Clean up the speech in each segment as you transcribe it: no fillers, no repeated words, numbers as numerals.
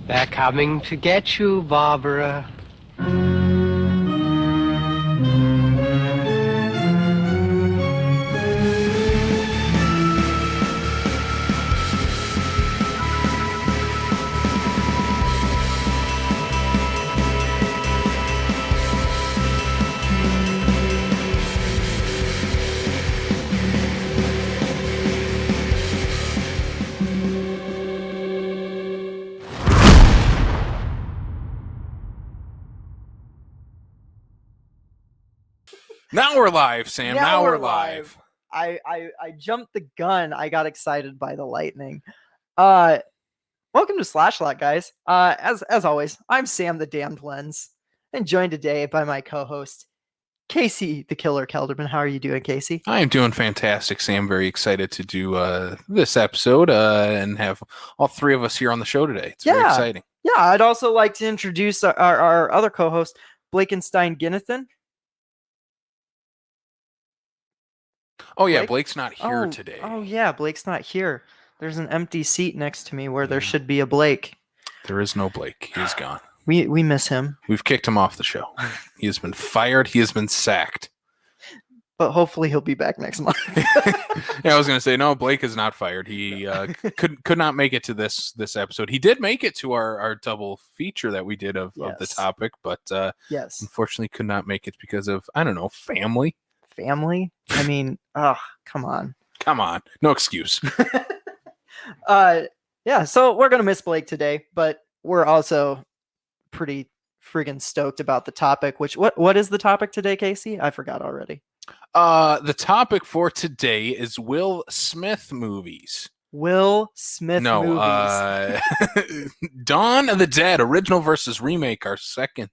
They're coming to get you, Barbara. Now we're live, Sam. Now we're live. I jumped the gun. I got excited by the lightning. Welcome to Slashlot, guys. As always, I'm Sam the Damned Lens, and joined today by my co-host, Casey the Killer Kelderman. How are you doing, Casey? I am doing fantastic, Sam. Very excited to do this episode and have all three of us here on the show today. It's very exciting. Yeah, I'd also like to introduce our other co-host, Blakenstein Ginnathan. Oh, yeah, Blake's not here today. Oh, yeah, Blake's not here. There's an empty seat next to me where there should be a Blake. There is no Blake. He's gone. We miss him. We've kicked him off the show. He has been fired. He has been sacked. But hopefully he'll be back next month. Yeah, I was going to say, no, Blake is not fired. He could not make it to this episode. He did make it to our double feature that we did of the topic, but unfortunately could not make it because of, I don't know, family. Family? I mean, come on. Come on. No excuse. Yeah, so we're going to miss Blake today, but we're also pretty friggin' stoked about the topic, which, what is the topic today, Casey? I forgot already. The topic for today is Will Smith movies. Will Smith movies. Dawn of the Dead, original versus remake, our second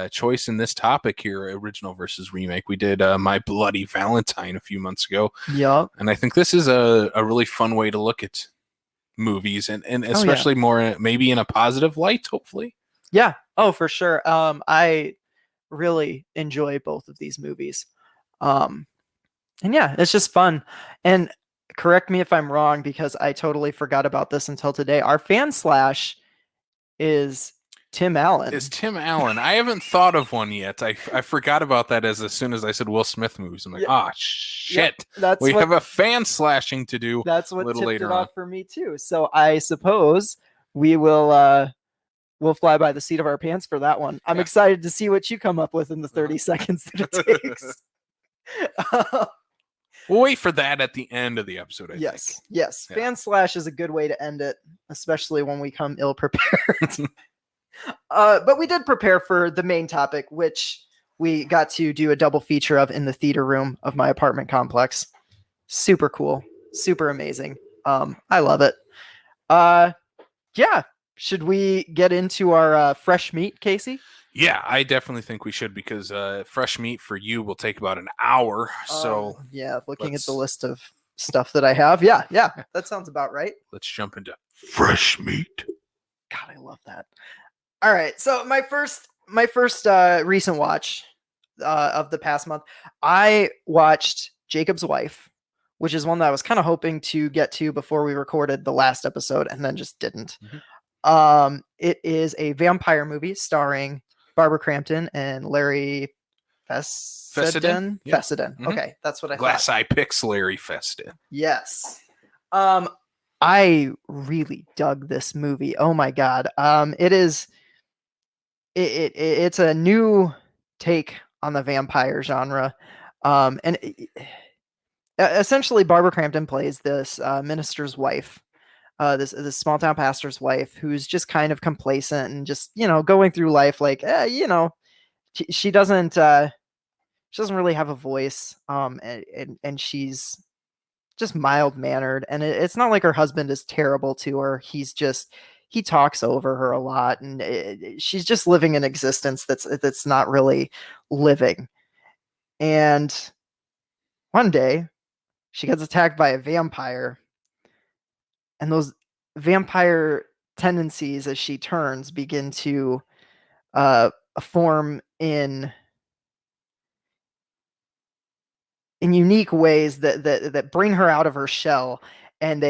choice in this topic here, original versus remake. We did My Bloody Valentine a few months ago. Yep. And I think this is a really fun way to look at movies and especially more maybe in a positive light, hopefully. Yeah. Oh, for sure. I really enjoy both of these movies. And yeah, it's just fun. And correct me if I'm wrong, because I totally forgot about this until today. Our fan slash is Tim Allen. I haven't thought of one yet. I forgot about that as soon as I said Will Smith movies. I'm like, shit. Yep, we have a fan slashing to do. That's what a little tipped later it off on for me too. So I suppose we will we'll fly by the seat of our pants for that one. I'm excited to see what you come up with in the 30 seconds that it takes. We'll wait for that at the end of the episode, I think. Yes. Yeah. Fan slash is a good way to end it, especially when we come ill prepared. But we did prepare for the main topic, which we got to do a double feature of in the theater room of my apartment complex. Super cool. Super amazing. I love it. Yeah. Should we get into our fresh meat, Casey? Yeah, I definitely think we should, because fresh meat for you will take about an hour. So yeah, looking at the list of stuff that I have. Yeah, that sounds about right. Let's jump into fresh meat. God, I love that. All right, so my first recent watch of the past month, I watched Jacob's Wife, which is one that I was kind of hoping to get to before we recorded the last episode, and then just didn't. Mm-hmm. It is a vampire movie starring Barbara Crampton and Larry Fessenden. Yep. Fessenden. Mm-hmm. Okay, that's what I Glass thought. Eye picks Larry Fessenden. Yes. I really dug this movie. Oh my god. It's a new take on the vampire genre. And essentially Barbara Crampton plays this minister's wife. This small town pastor's wife who's just kind of complacent and just, going through life like, she doesn't really have a voice. And she's just mild mannered. And it's not like her husband is terrible to her. He talks over her a lot, and she's just living an existence that's not really living. And one day she gets attacked by a vampire, and those vampire tendencies as she turns begin to form in unique ways that bring her out of her shell, and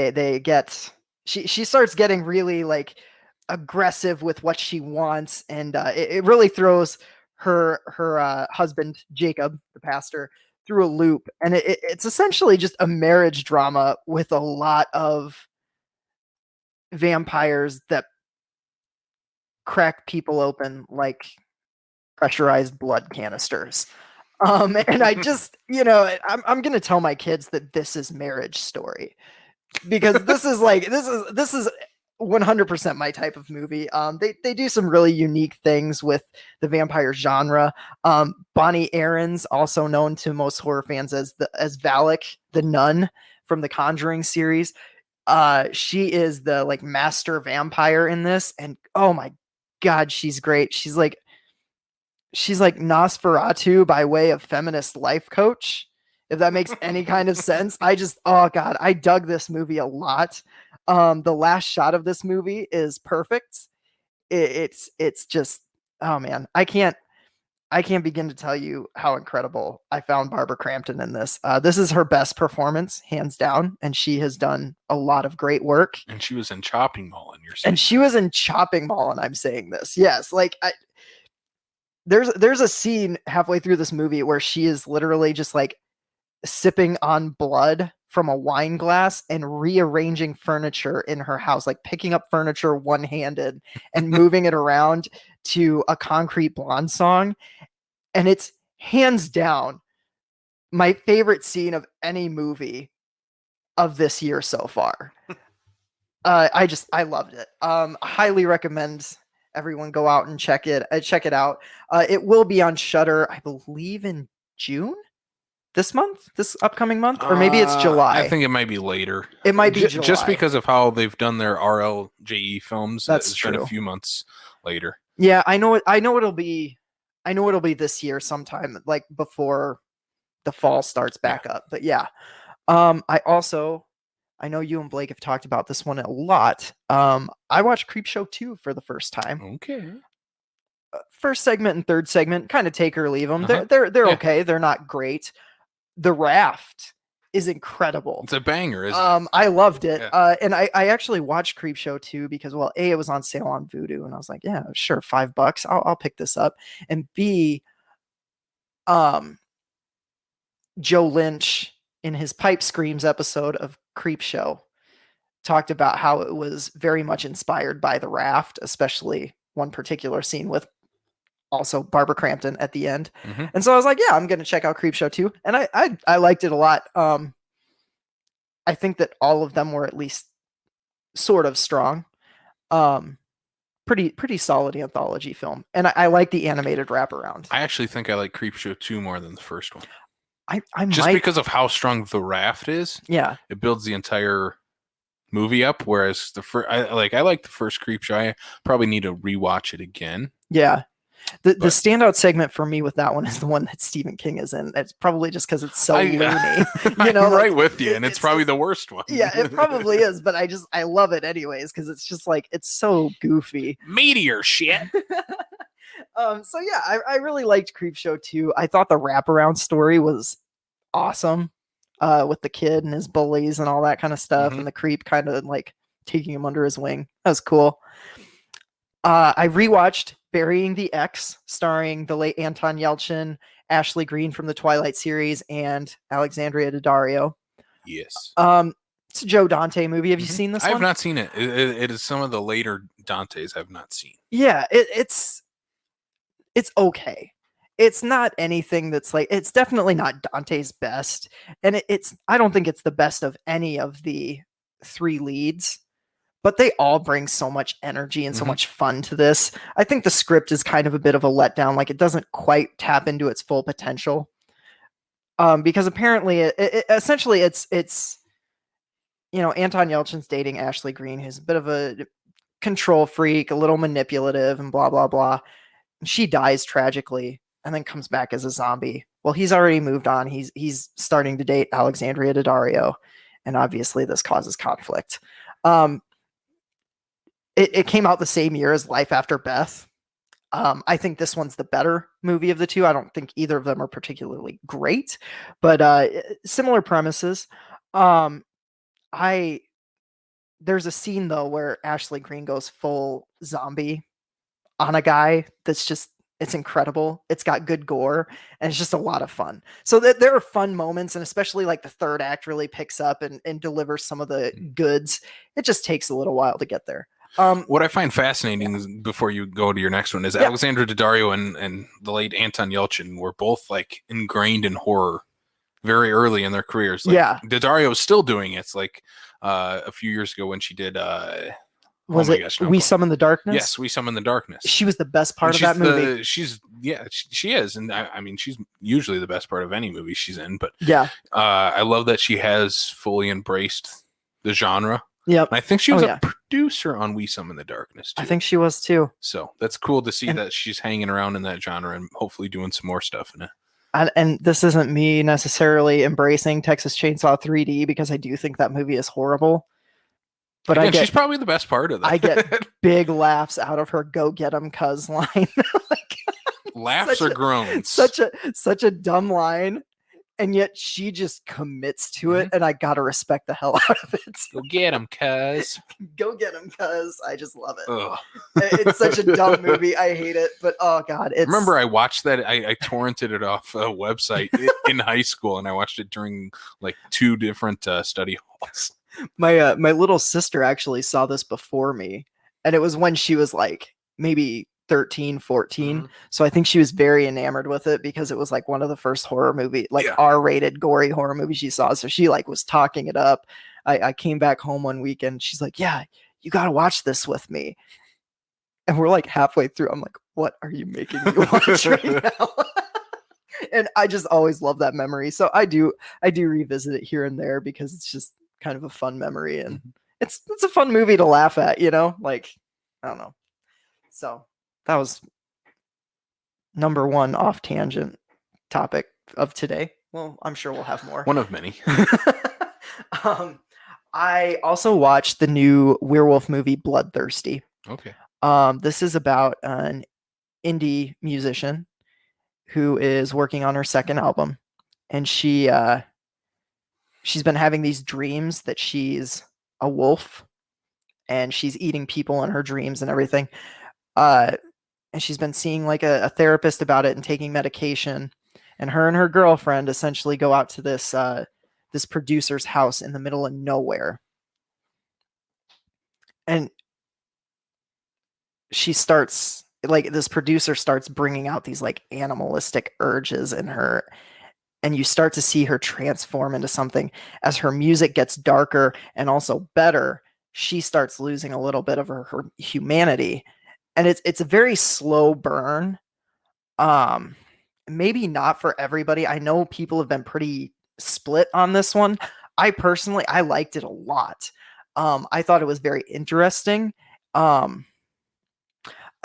she starts getting really like aggressive with what she wants, and it really throws her husband Jacob, the pastor, through a loop. And it's essentially just a marriage drama with a lot of vampires that crack people open like pressurized blood canisters. And I just, I'm gonna tell my kids that this is Marriage Story, because this is 100% my type of movie. They do some really unique things with the vampire genre. Bonnie Aarons, also known to most horror fans as Valak, the nun from the Conjuring series. She is the like master vampire in this, and oh my god, she's great. She's like Nosferatu by way of feminist life coach, if that makes any kind of sense. Oh god, I dug this movie a lot. The last shot of this movie is perfect. It's just, oh man, I can't begin to tell you how incredible I found Barbara Crampton in this. This is her best performance, hands down, and she has done a lot of great work. And she was in Chopping Mall, and you're saying. And she was in Chopping Mall, and I'm saying this. Yes, like there's a scene halfway through this movie where she is literally just like sipping on blood from a wine glass and rearranging furniture in her house, like picking up furniture one-handed and moving it around to a Concrete Blonde song. And it's hands down my favorite scene of any movie of this year so far. I loved it. Highly recommend everyone go out and check it out. It will be on Shudder, I believe, in June. This upcoming month, or maybe it's July. I think it might be later. It might be July. Just because of how they've done their RLJE films. That's true. Been a few months later. Yeah, I know it'll be this year sometime, like before the fall starts back up. But yeah, I know you and Blake have talked about this one a lot. I watched Creepshow 2 for the first time. Okay. First segment and third segment, kind of take or leave them. They're okay. They're not great. The Raft is incredible. It's a banger, isn't it? I loved it. Yeah. And I actually watched Creepshow 2 because, well, A, it was on sale on Vudu, and I was like, yeah, sure, $5. I'll pick this up. And B, Joe Lynch in his Pipe Screams episode of Creepshow talked about how it was very much inspired by The Raft, especially one particular scene with also Barbara Crampton at the end. Mm-hmm. And so I was like, yeah, I'm going to check out Creepshow 2. And I liked it a lot. I think that all of them were at least sort of strong. Pretty solid anthology film. And I like the animated wraparound. I actually think I like Creepshow 2 more than the first one. Just because of how strong The Raft is. Yeah. It builds the entire movie up, whereas I like the first Creepshow. I probably need to rewatch it again. Yeah. The standout segment for me with that one is the one that Stephen King is in. It's probably just because it's so loony. I'm right with you, and it's probably the worst one. Yeah, it probably is, but I love it anyways because it's just like it's so goofy. Meteor shit. So yeah, I really liked Creepshow 2. I thought the wraparound story was awesome, with the kid and his bullies and all that kind of stuff, and the creep kind of like taking him under his wing. That was cool. I rewatched Burying the X, starring the late Anton Yelchin, Ashley Greene from the Twilight series, and Alexandria Daddario. Yes. It's a Joe Dante movie. Have you seen this one? I have not seen it. It is some of the later Dantes I've not seen. Yeah, it's okay. It's not anything that's like, it's definitely not Dante's best. And I don't think it's the best of any of the three leads, but they all bring so much energy and so much fun to this. I think the script is kind of a bit of a letdown. Like it doesn't quite tap into its full potential. Because apparently essentially it's, Anton Yelchin's dating Ashley Greene, who's a bit of a control freak, a little manipulative and blah, blah, blah. She dies tragically and then comes back as a zombie. Well, he's already moved on. He's starting to date Alexandria Daddario. And obviously this causes conflict. It came out the same year as Life After Beth. I think this one's the better movie of the two. I don't think either of them are particularly great, but similar premises. I there's a scene though where Ashley Greene goes full zombie on a guy that's just, it's incredible. It's got good gore and it's just a lot of fun. So there are fun moments, and especially like the third act really picks up and delivers some of the goods. It just takes a little while to get there. What I find fascinating before you go to your next one is Alexandra Daddario and the late Anton Yelchin were both like ingrained in horror very early in their careers. Like, Daddario is still doing it. It's like a few years ago when she did We Summon the Darkness? Yes, We Summon the Darkness. She was the best part of that movie. She is, and I mean, she's usually the best part of any movie she's in. But I love that she has fully embraced the genre. Yep. And I think she was a producer on We Summon the Darkness too. I think she was too. So that's cool to see that she's hanging around in that genre and hopefully doing some more stuff in it. And this isn't me necessarily embracing Texas Chainsaw 3D, because I do think that movie is horrible. But again, she's probably the best part of that. I get big laughs out of her "Go get 'em, cuz" line. Laughs or groans. Such a dumb line, and yet she just commits to it, and I gotta respect the hell out of it. Go get 'em, cuz. Go get 'em, cuz. I just love it. It's such a dumb movie. I hate it, but oh god! Remember, I watched that. I torrented it off a website in high school, and I watched it during like 2 different study halls. My little sister actually saw this before me, and it was when she was like maybe 13, 14. So I think she was very enamored with it because it was like one of the first horror movie, like R-rated gory horror movies she saw. So she like was talking it up. I came back home one weekend. She's like, "Yeah, you got to watch this with me." And we're like halfway through. I'm like, "What are you making me watch right now?" And I just always love that memory. So I do revisit it here and there because it's just kind of a fun memory, and it's a fun movie to laugh at, you know, like, I don't know. So that was number 1 off tangent topic of today. Well, I'm sure we'll have more. One of many. I also watched the new werewolf movie Bloodthirsty. Okay. This is about an indie musician who is working on her second album, and she's been having these dreams that she's a wolf and she's eating people in her dreams and everything. And she's been seeing like a therapist about it and taking medication. And her and her girlfriend essentially go out to this producer's house in the middle of nowhere. And this producer starts bringing out these like animalistic urges in her. And you start to see her transform into something. As her music gets darker and also better, she starts losing a little bit of her humanity. And it's a very slow burn. Maybe not for everybody. I know people have been pretty split on this one. I liked it a lot. I thought it was very interesting. I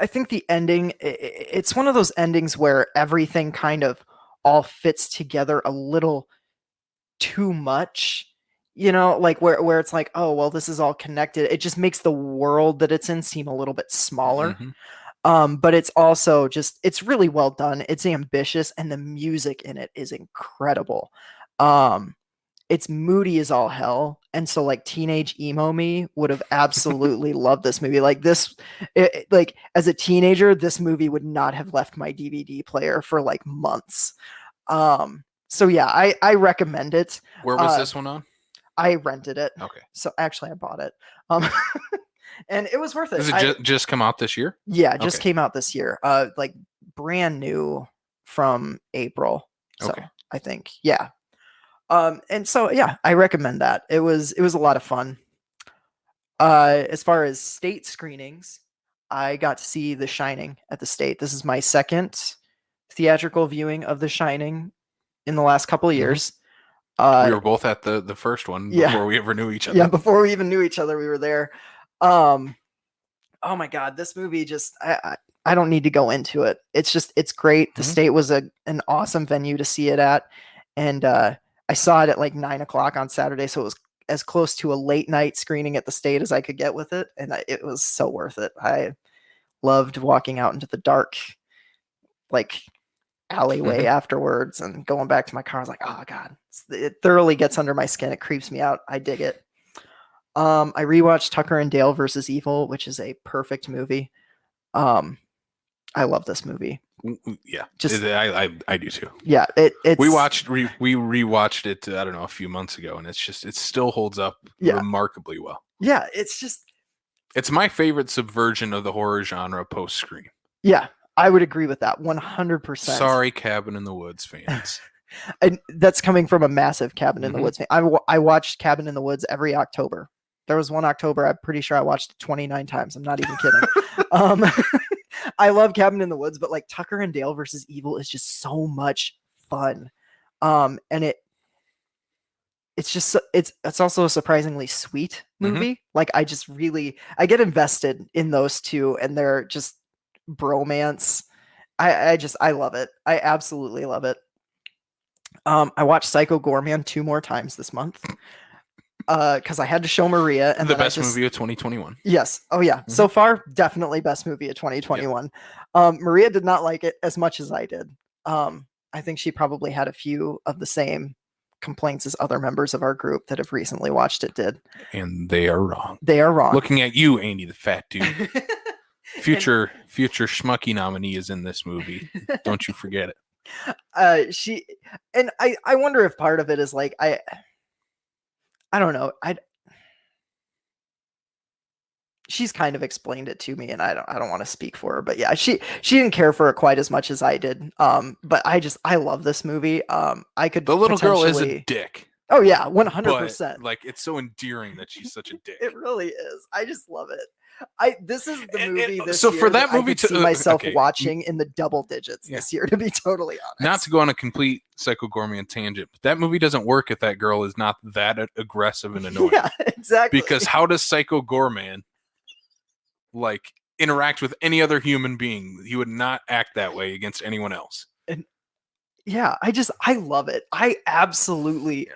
think the ending, it's one of those endings where everything kind of all fits together a little too much, you know, like where it's like, oh, well, this is all connected. It just makes the world that it's in seem a little bit smaller. But it's also just, it's really well done. It's ambitious, and the music in it is incredible. It's moody as all hell. And so like teenage emo me would have absolutely loved this movie. Like this, like as a teenager, this movie would not have left my DVD player for like months. So yeah, I recommend it. Where was this one on? I rented it. Okay. So actually I bought it. And it was worth it. Does it just come out this year? Yeah, it just came out this year. Like brand new from April. So I think, yeah. And so yeah, I recommend that. It was a lot of fun. As far as state screenings, I got to see The Shining at the State. This is my second theatrical viewing of The Shining in the last couple of years. We were both at the first one before we ever knew each other. Yeah, before we even knew each other, we were there. Oh my God, this movie just, I don't need to go into it. It's great. The State was an awesome venue to see it at. And I saw it at like 9:00 on Saturday. So it was as close to a late night screening at the State as I could get with it. And it was so worth it. I loved walking out into the dark, like alleyway afterwards and going back to my car. I was like, oh God, it thoroughly gets under my skin. It creeps me out. I dig it. I rewatched Tucker and Dale versus Evil, which is a perfect movie. I love this movie. Yeah, I do too. Yeah, we rewatched it. I don't know, a few months ago, and it still holds up remarkably well. Yeah, it's my favorite subversion of the horror genre post Scream. Yeah, I would agree with that 100%. Sorry, Cabin in the Woods fans. And that's coming from a massive Cabin in the Woods fan. I watched Cabin in the Woods every October. There was one October, I'm pretty sure I watched it 29 times. I'm not even kidding. I love Cabin in the Woods, but like Tucker and Dale versus Evil is just so much fun. And it's also a surprisingly sweet movie. Like I get invested in those two, and they're just bromance. I love it. I absolutely love it. I watched Psycho Goreman 2 more times this month. Because I had to show Maria, and the best movie of 2021. Yes. Oh yeah. So far, definitely best movie of 2021. Yep. Maria did not like it as much as I did. I think she probably had a few of the same complaints as other members of our group that have recently watched it did. And they are wrong. They are wrong. Looking at you, Andy the fat dude. Future Schmucky nominee is in this movie. Don't you forget it. I wonder if part of it is like I don't know. She's kind of explained it to me, and I don't want to speak for her, but yeah, she didn't care for it quite as much as I did. But I love this movie. I could. The little girl is a dick. Oh yeah, 100%. Like it's so endearing that she's such a dick. It really is. I just love it. This is the movie this so year for that movie I could see myself watching in the double digits this year, to be totally honest. Not to go on a complete Psycho Goreman tangent, but that movie doesn't work if that girl is not that aggressive and annoying. Yeah, exactly. Because how does Psycho Goreman like interact with any other human being? He would not act that way against anyone else. And yeah, I love it. I absolutely. Yeah.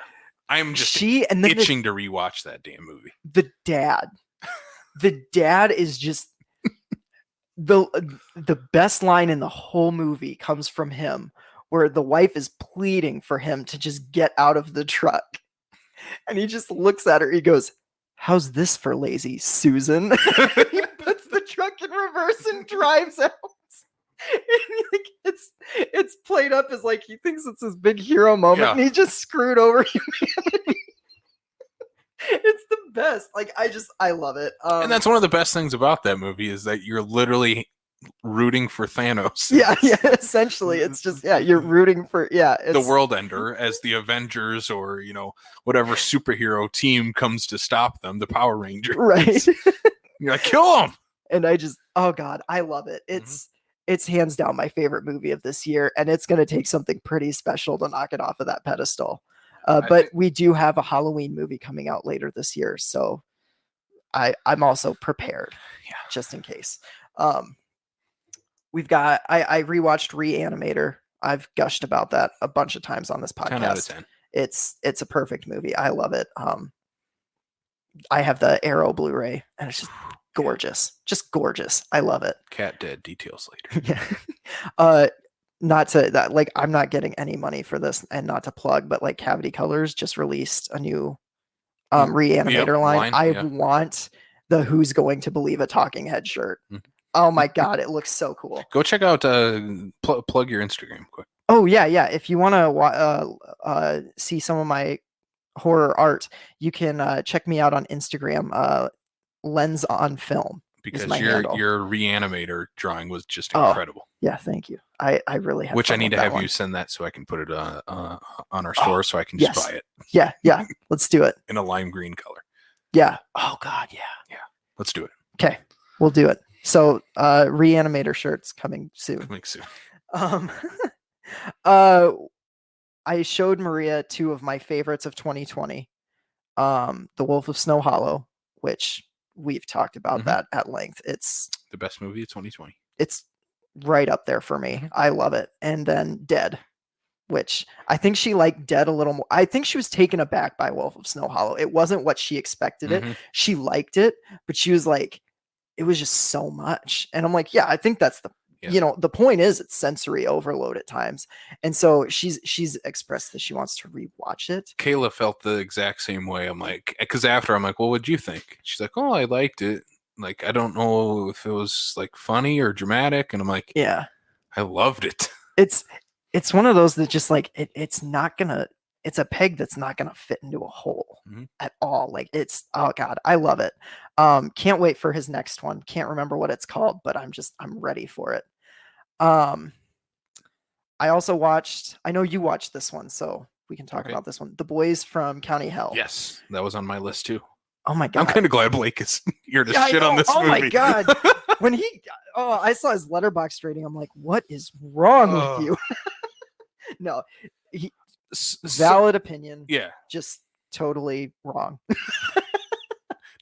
I'm just itching to rewatch that damn movie. The dad is just the best line in the whole movie comes from him, where the wife is pleading for him to just get out of the truck, and he just looks at her. He goes, "How's this for lazy, Susan?" He puts the truck in reverse and drives out. And like it's played up as like he thinks it's his big hero moment, and he just screwed over humanity. It's the best. Like I love it. And that's one of the best things about that movie is that you're literally rooting for Thanos. Yeah. Essentially, it's just you're rooting for the world ender as the Avengers or whatever superhero team comes to stop them, the Power Rangers. Right. You're like, kill them. And oh god, I love it. It's hands down my favorite movie of this year, and it's going to take something pretty special to knock it off of that pedestal. But we do have a Halloween movie coming out later this year, so I'm also prepared, just in case. We've got I rewatched Reanimator. I've gushed about that a bunch of times on this podcast. 10 out of 10. It's a perfect movie. I love it. I have the Arrow Blu-ray, and it's just gorgeous. Just gorgeous. I love it. Cat dead, details later. Yeah. Not to that, like, I'm not getting any money for this, and not to plug, but like Cavity Colors just released a new Reanimator line. I want the Who's Going to Believe a Talking Head shirt. Oh my god, it looks so cool. Go check out plug your Instagram quick. Oh yeah. If you want to see some of my horror art, you can check me out on Instagram. Lens on Film, because your Reanimator drawing was just incredible. Yeah, thank you. I really have. Which I need to have you send that so I can put it on our store so I can just buy it. Yeah. Let's do it in a lime green color. Yeah. Oh god, yeah. Let's do it. Okay, we'll do it. So Reanimator shirts coming soon. I showed Maria 2 of my favorites of 2020. The Wolf of Snow Hollow, which we've talked about that at length. It's the best movie of 2020. It's right up there for me. I love it. And then Dead, which I think she liked Dead a little more. I think she was taken aback by Wolf of Snow Hollow. It wasn't what she expected it. She liked it, but she was like, it was just so much. And I'm like, yeah, I think that's you know, the point is it's sensory overload at times. And so she's expressed that she wants to rewatch it. Kayla felt the exact same way. I'm like, because after I'm like, well, what'd you think? She's like, oh, I liked it. Like, I don't know if it was like funny or dramatic. And I'm like, yeah, I loved it. It's one of those that just like, it's a peg that's not going to fit into a hole at all. Like oh God, I love it. Can't wait for his next one. Can't remember what it's called, but I'm ready for it. I also watched, I know you watched this one, so we can talk about this one. The Boys from County Hell. Yes, that was on my list too. Oh my God. I'm kind of glad Blake is here to shit on this movie. Oh my God. When I saw his Letterboxd rating, I'm like, what is wrong with you? No, valid opinion. Yeah. Just totally wrong.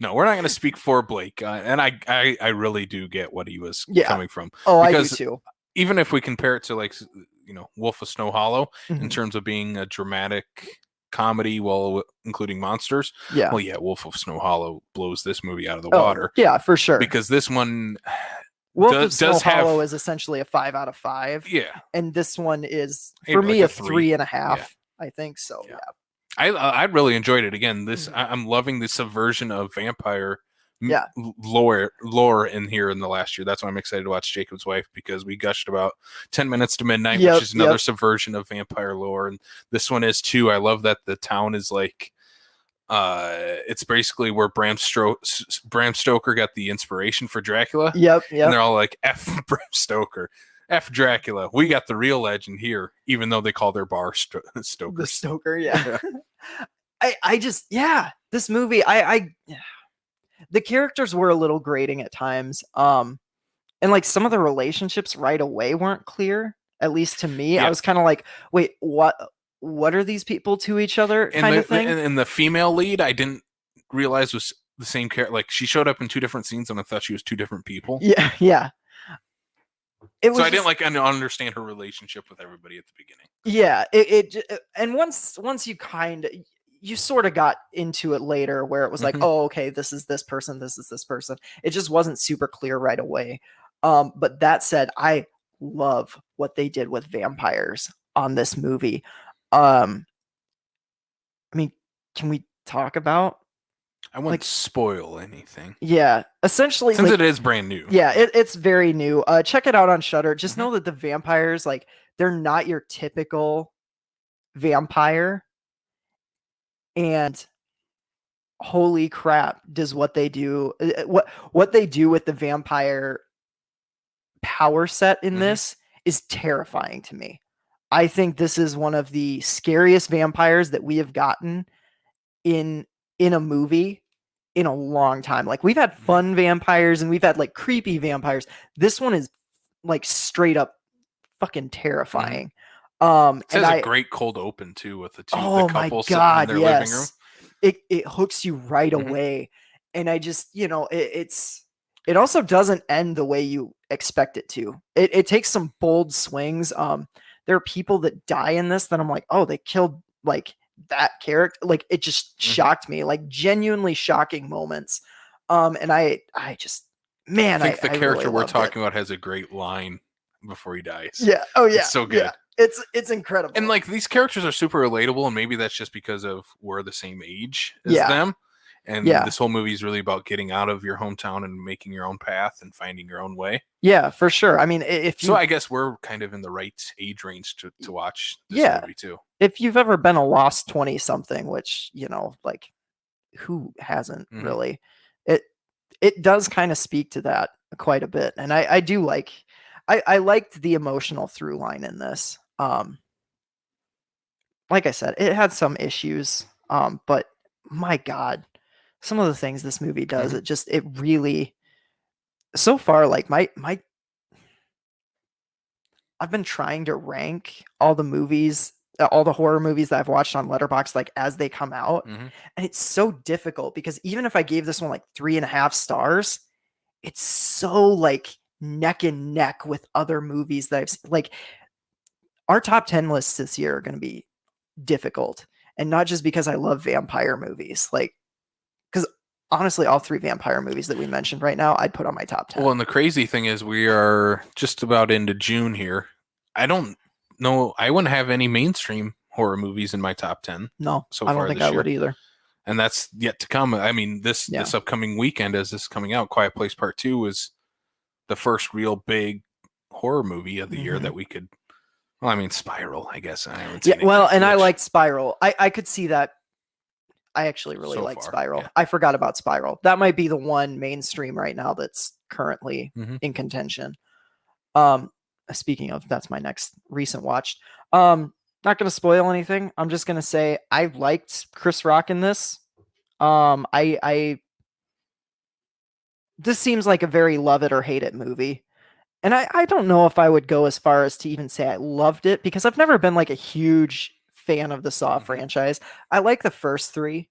No, we're not going to speak for Blake. And I really do get what he was coming from. Oh, I do too. Even if we compare it to like, you know, Wolf of Snow Hollow in terms of being a dramatic comedy while including monsters. Yeah. Well, yeah, Wolf of Snow Hollow blows this movie out of the water. Yeah, for sure. Because this one Wolf of Snow Hollow is essentially a 5 out of 5. Yeah. And this one is for me like a 3.5. I think so. Yeah. I really enjoyed it. Again, I'm loving the subversion of vampire lore in here in the last year. That's why I'm excited to watch Jacob's Wife, because we gushed about 10 Minutes to Midnight, which is another subversion of vampire lore, and this one is too. I love that the town is like it's basically where Bram Stoker got the inspiration for Dracula. Yep. And they're all like, F Bram Stoker, F Dracula. We got the real legend here, even though they call their bar Stoker. The Stoker, yeah. I just, this movie, the characters were a little grating at times. And like some of the relationships right away weren't clear, at least to me. I was kind of like, wait, what are these people to each other kind of thing? And the female lead, I didn't realize was the same character. Like she showed up in 2 different scenes and I thought she was 2 different people. Yeah. I didn't like understand her relationship with everybody at the beginning. Yeah. And once you sort of got into it later where it was like, oh, okay, this is this person. This is this person. It just wasn't super clear right away. But that said, I love what they did with vampires on this movie. I mean, can we talk about? I won't spoil anything. Yeah, essentially, since it is brand new. Yeah, it's very new. Check it out on Shudder. Just know that the vampires, like, they're not your typical vampire. And holy crap, does what they do what they do with the vampire power set in this is terrifying to me. I think this is one of the scariest vampires that we have gotten in a movie in a long time. Like, we've had fun vampires and we've had like creepy vampires. This one is like straight up fucking terrifying. It has a great cold open too with the couple sitting in their living room. It hooks you right away. And I just, it also doesn't end the way you expect it to. It takes some bold swings. There are people that die in this that I'm like, oh, they killed like that character. Like, it just shocked me, like genuinely shocking moments. And I just, man, I think the character really we're talking about has a great line before he dies. Yeah. Oh yeah. It's so good. Yeah. It's incredible. And like, these characters are super relatable, and maybe that's just because of we're the same age as them. And this whole movie is really about getting out of your hometown and making your own path and finding your own way. Yeah, for sure. I mean, I guess we're kind of in the right age range to watch this movie too. If you've ever been a lost 20 something, which, like, who hasn't really, it does kind of speak to that quite a bit. And I do like, I liked the emotional through line in this. Like I said, it had some issues, but my God, some of the things this movie does, it really, so far, like I've been trying to rank all the movies, all the horror movies that I've watched on Letterboxd, like as they come out. And it's so difficult because even if I gave this one like 3.5 stars, it's so like neck and neck with other movies that I've seen. Like, our top 10 lists this year are going to be difficult, and not just because I love vampire movies, like, because honestly, all 3 vampire movies that we mentioned right now, I'd put on my top 10. Well, and the crazy thing is we are just about into June here. I don't know. I wouldn't have any mainstream horror movies in my top 10. No, so I far don't think this I year. would either. And that's yet to come. I mean, this upcoming weekend, as this is coming out, Quiet Place Part 2 is the first real big horror movie of the year that we could. Well, I mean, Spiral, I guess. I haven't seen it well, yet, and I liked Spiral. I could see that. I actually really So liked far, Spiral. yeah. I forgot about Spiral. That might be the one mainstream right now that's currently in contention. Speaking of, that's my next recent watch. Not going to spoil anything. I'm just going to say I liked Chris Rock in this. This seems like a very love it or hate it movie. And I don't know if I would go as far as to even say I loved it, because I've never been like a huge fan of the Saw franchise. I like the first 3.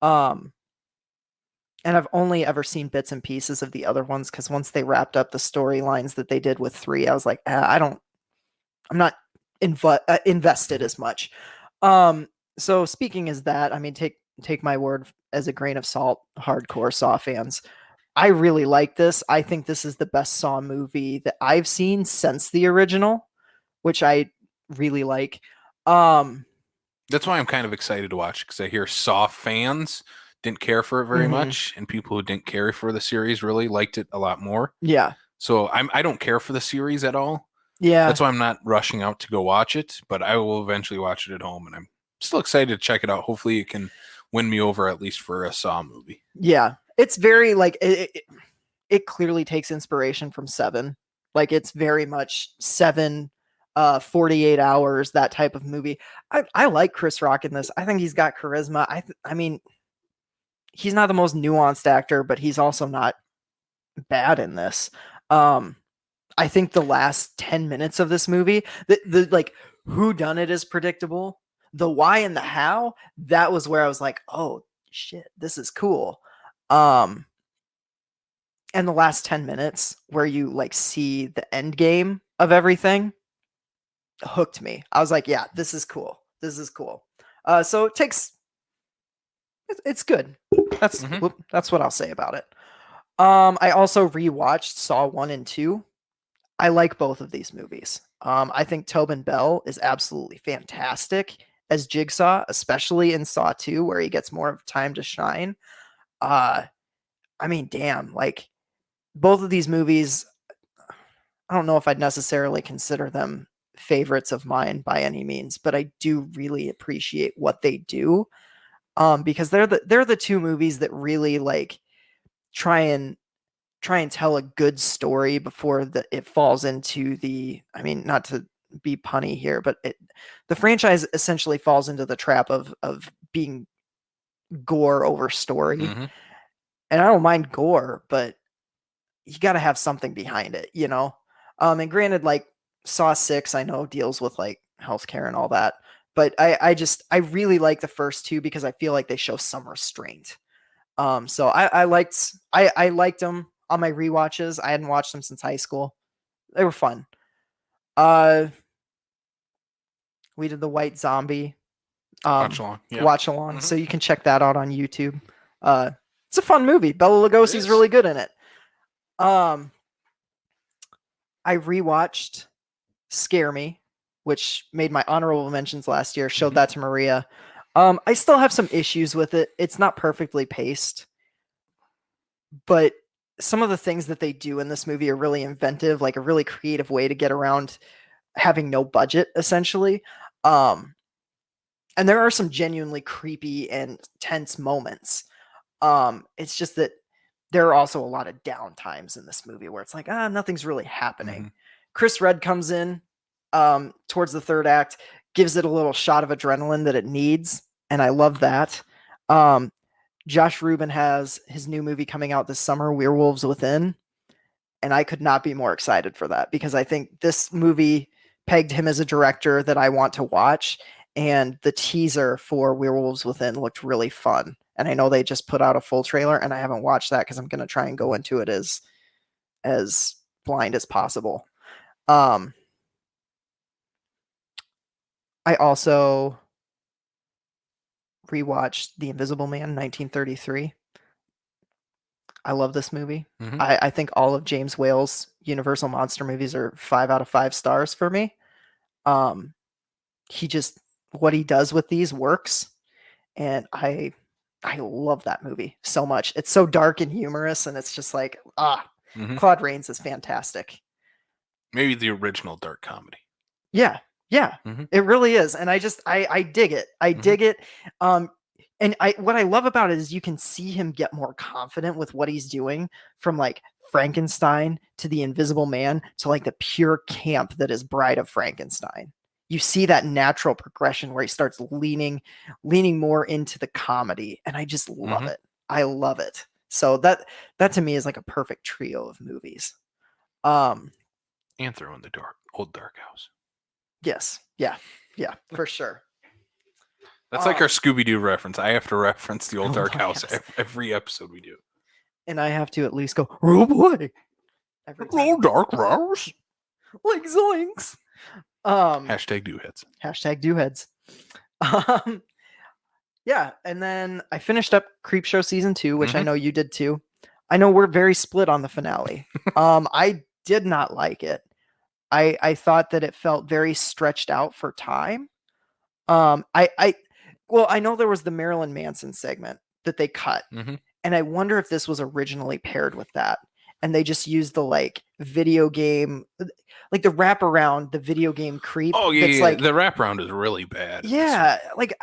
And I've only ever seen bits and pieces of the other ones, because once they wrapped up the storylines that they did with 3, I was like, I'm not invested as much. So speaking as that, I mean, take my word as a grain of salt, hardcore Saw fans. I really like this. I think this is the best Saw movie that I've seen since the original, which I really like. That's why I'm kind of excited to watch, because I hear Saw fans didn't care for it very much, and people who didn't care for the series really liked it a lot more. Yeah. So I don't care for the series at all. Yeah. That's why I'm not rushing out to go watch it, but I will eventually watch it at home, and I'm still excited to check it out. Hopefully it can win me over, at least for a Saw movie. Yeah. It's very like it clearly takes inspiration from 7. Like it's very much 7, 48 hours, that type of movie. I like Chris Rock in this. I think he's got charisma. I mean, he's not the most nuanced actor, but he's also not bad in this. I think the last 10 minutes of this movie, the like who done it is predictable. The why and the how, that was where I was like, oh shit, this is cool. And the last 10 minutes where you like see the end game of everything hooked me. I was like, yeah, this is cool. This is cool. So it's good. That's what I'll say about it. I also rewatched Saw 1 and 2. I like both of these movies. I think Tobin Bell is absolutely fantastic as Jigsaw, especially in Saw 2, where he gets more of time to shine. I mean, damn, like both of these movies, I don't know if I'd necessarily consider them favorites of mine by any means, but I do really appreciate what they do. Because they're the 2 movies that really like try and tell a good story before it falls into the, I mean, not to be punny here, but the franchise essentially falls into the trap of being gore over story. And I don't mind gore, but you got to have something behind it, you know? And granted, like Saw 6, I know deals with like healthcare and all that, but I really like the first 2 because I feel like they show some restraint. So I liked them on my rewatches. I hadn't watched them since high school. They were fun. We did the White Zombie watch along. Yeah. Watch along. So you can check that out on YouTube. It's a fun movie. Bela Lugosi's really good in it. I rewatched Scare Me, which made my honorable mentions last year. Showed that to Maria. I still have some issues with it. It's not perfectly paced, but some of the things that they do in this movie are really inventive, like a really creative way to get around having no budget, essentially. And there are some genuinely creepy and tense moments. It's just that there are also a lot of down times in this movie where it's like, nothing's really happening. Chris Redd comes in towards the third act, gives it a little shot of adrenaline that it needs, and I love that. Josh Rubin has his new movie coming out this summer, Werewolves Within, and I could not be more excited for that, because I think this movie pegged him as a director that I want to watch, and the teaser for Werewolves Within looked really fun. And I know they just put out a full trailer, and I haven't watched that because I'm going to try and go into it as blind as possible. I also rewatched The Invisible Man, 1933. I love this movie. Mm-hmm. I think all of James Whale's Universal Monster movies are 5 out of 5 stars for me. He just, what he does with these works, and I love that movie so much. It's so dark and humorous, and it's just like, Claude Rains is fantastic. Maybe the original dark comedy. Yeah, it really is, and I dig it. I dig it. And what I love about it is you can see him get more confident with what he's doing, from like Frankenstein to the Invisible Man to like the pure camp that is Bride of Frankenstein. You see that natural progression where he starts leaning more into the comedy, and I just love it. I love it. So that to me is like a perfect trio of movies. And throw in the old dark house. Yes. Yeah, for sure. That's like our Scooby-Doo reference. I have to reference the old dark house every episode we do. And I have to at least go, oh boy. Old dark house. Like zoinks. Hashtag dooheads. Hashtag dooheads. Yeah, and then I finished up Creepshow season 2, which I know you did too. I know we're very split on the finale. I did not like it. I thought that it felt very stretched out for time. I know there was the Marilyn Manson segment that they cut, and I wonder if this was originally paired with that, and they just used the like video game, like the wraparound, the video game creep. Oh yeah, yeah. Like, the wraparound is really bad. Yeah, like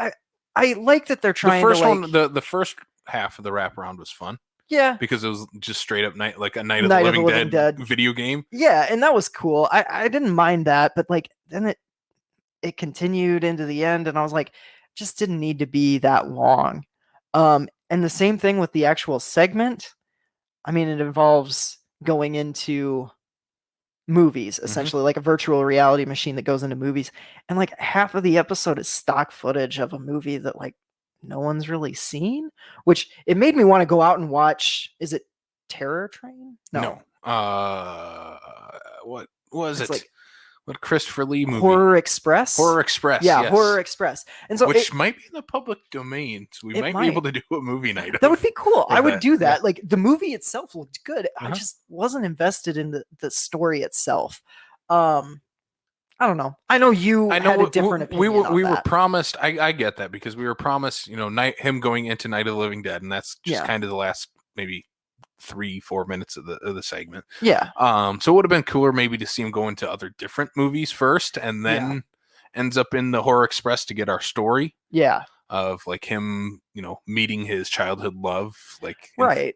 I like that they're trying. The first to, like, one, the first half of the wraparound was fun. Yeah, because it was just straight up Night of the Living Dead video game. Yeah, and that was cool. I didn't mind that, but like then it continued into the end, and I was like, just didn't need to be that long. And the same thing with the actual segment. I mean, it involves going into movies, essentially, like a virtual reality machine that goes into movies, and like half of the episode is stock footage of a movie that like no one's really seen, which it made me want to go out and watch. Is it Terror Train? No. What was it? Like, what Christopher Lee movie? Horror Express. Yeah, yes. Horror Express. And so which might be in the public domain, so we might be able to do a movie night. That would be cool. I would do that. Yeah. Like the movie itself looked good. I just wasn't invested in the story itself. I don't know. I know you had a different opinion. We were promised. I get that, because we were promised, him going into Night of the Living Dead, and that's just kind of the last maybe 3-4 minutes of the segment. Yeah. So it would have been cooler maybe to see him go into other different movies first, and then ends up in the Horror Express to get our story. Yeah. Of like him, meeting his childhood love, like right.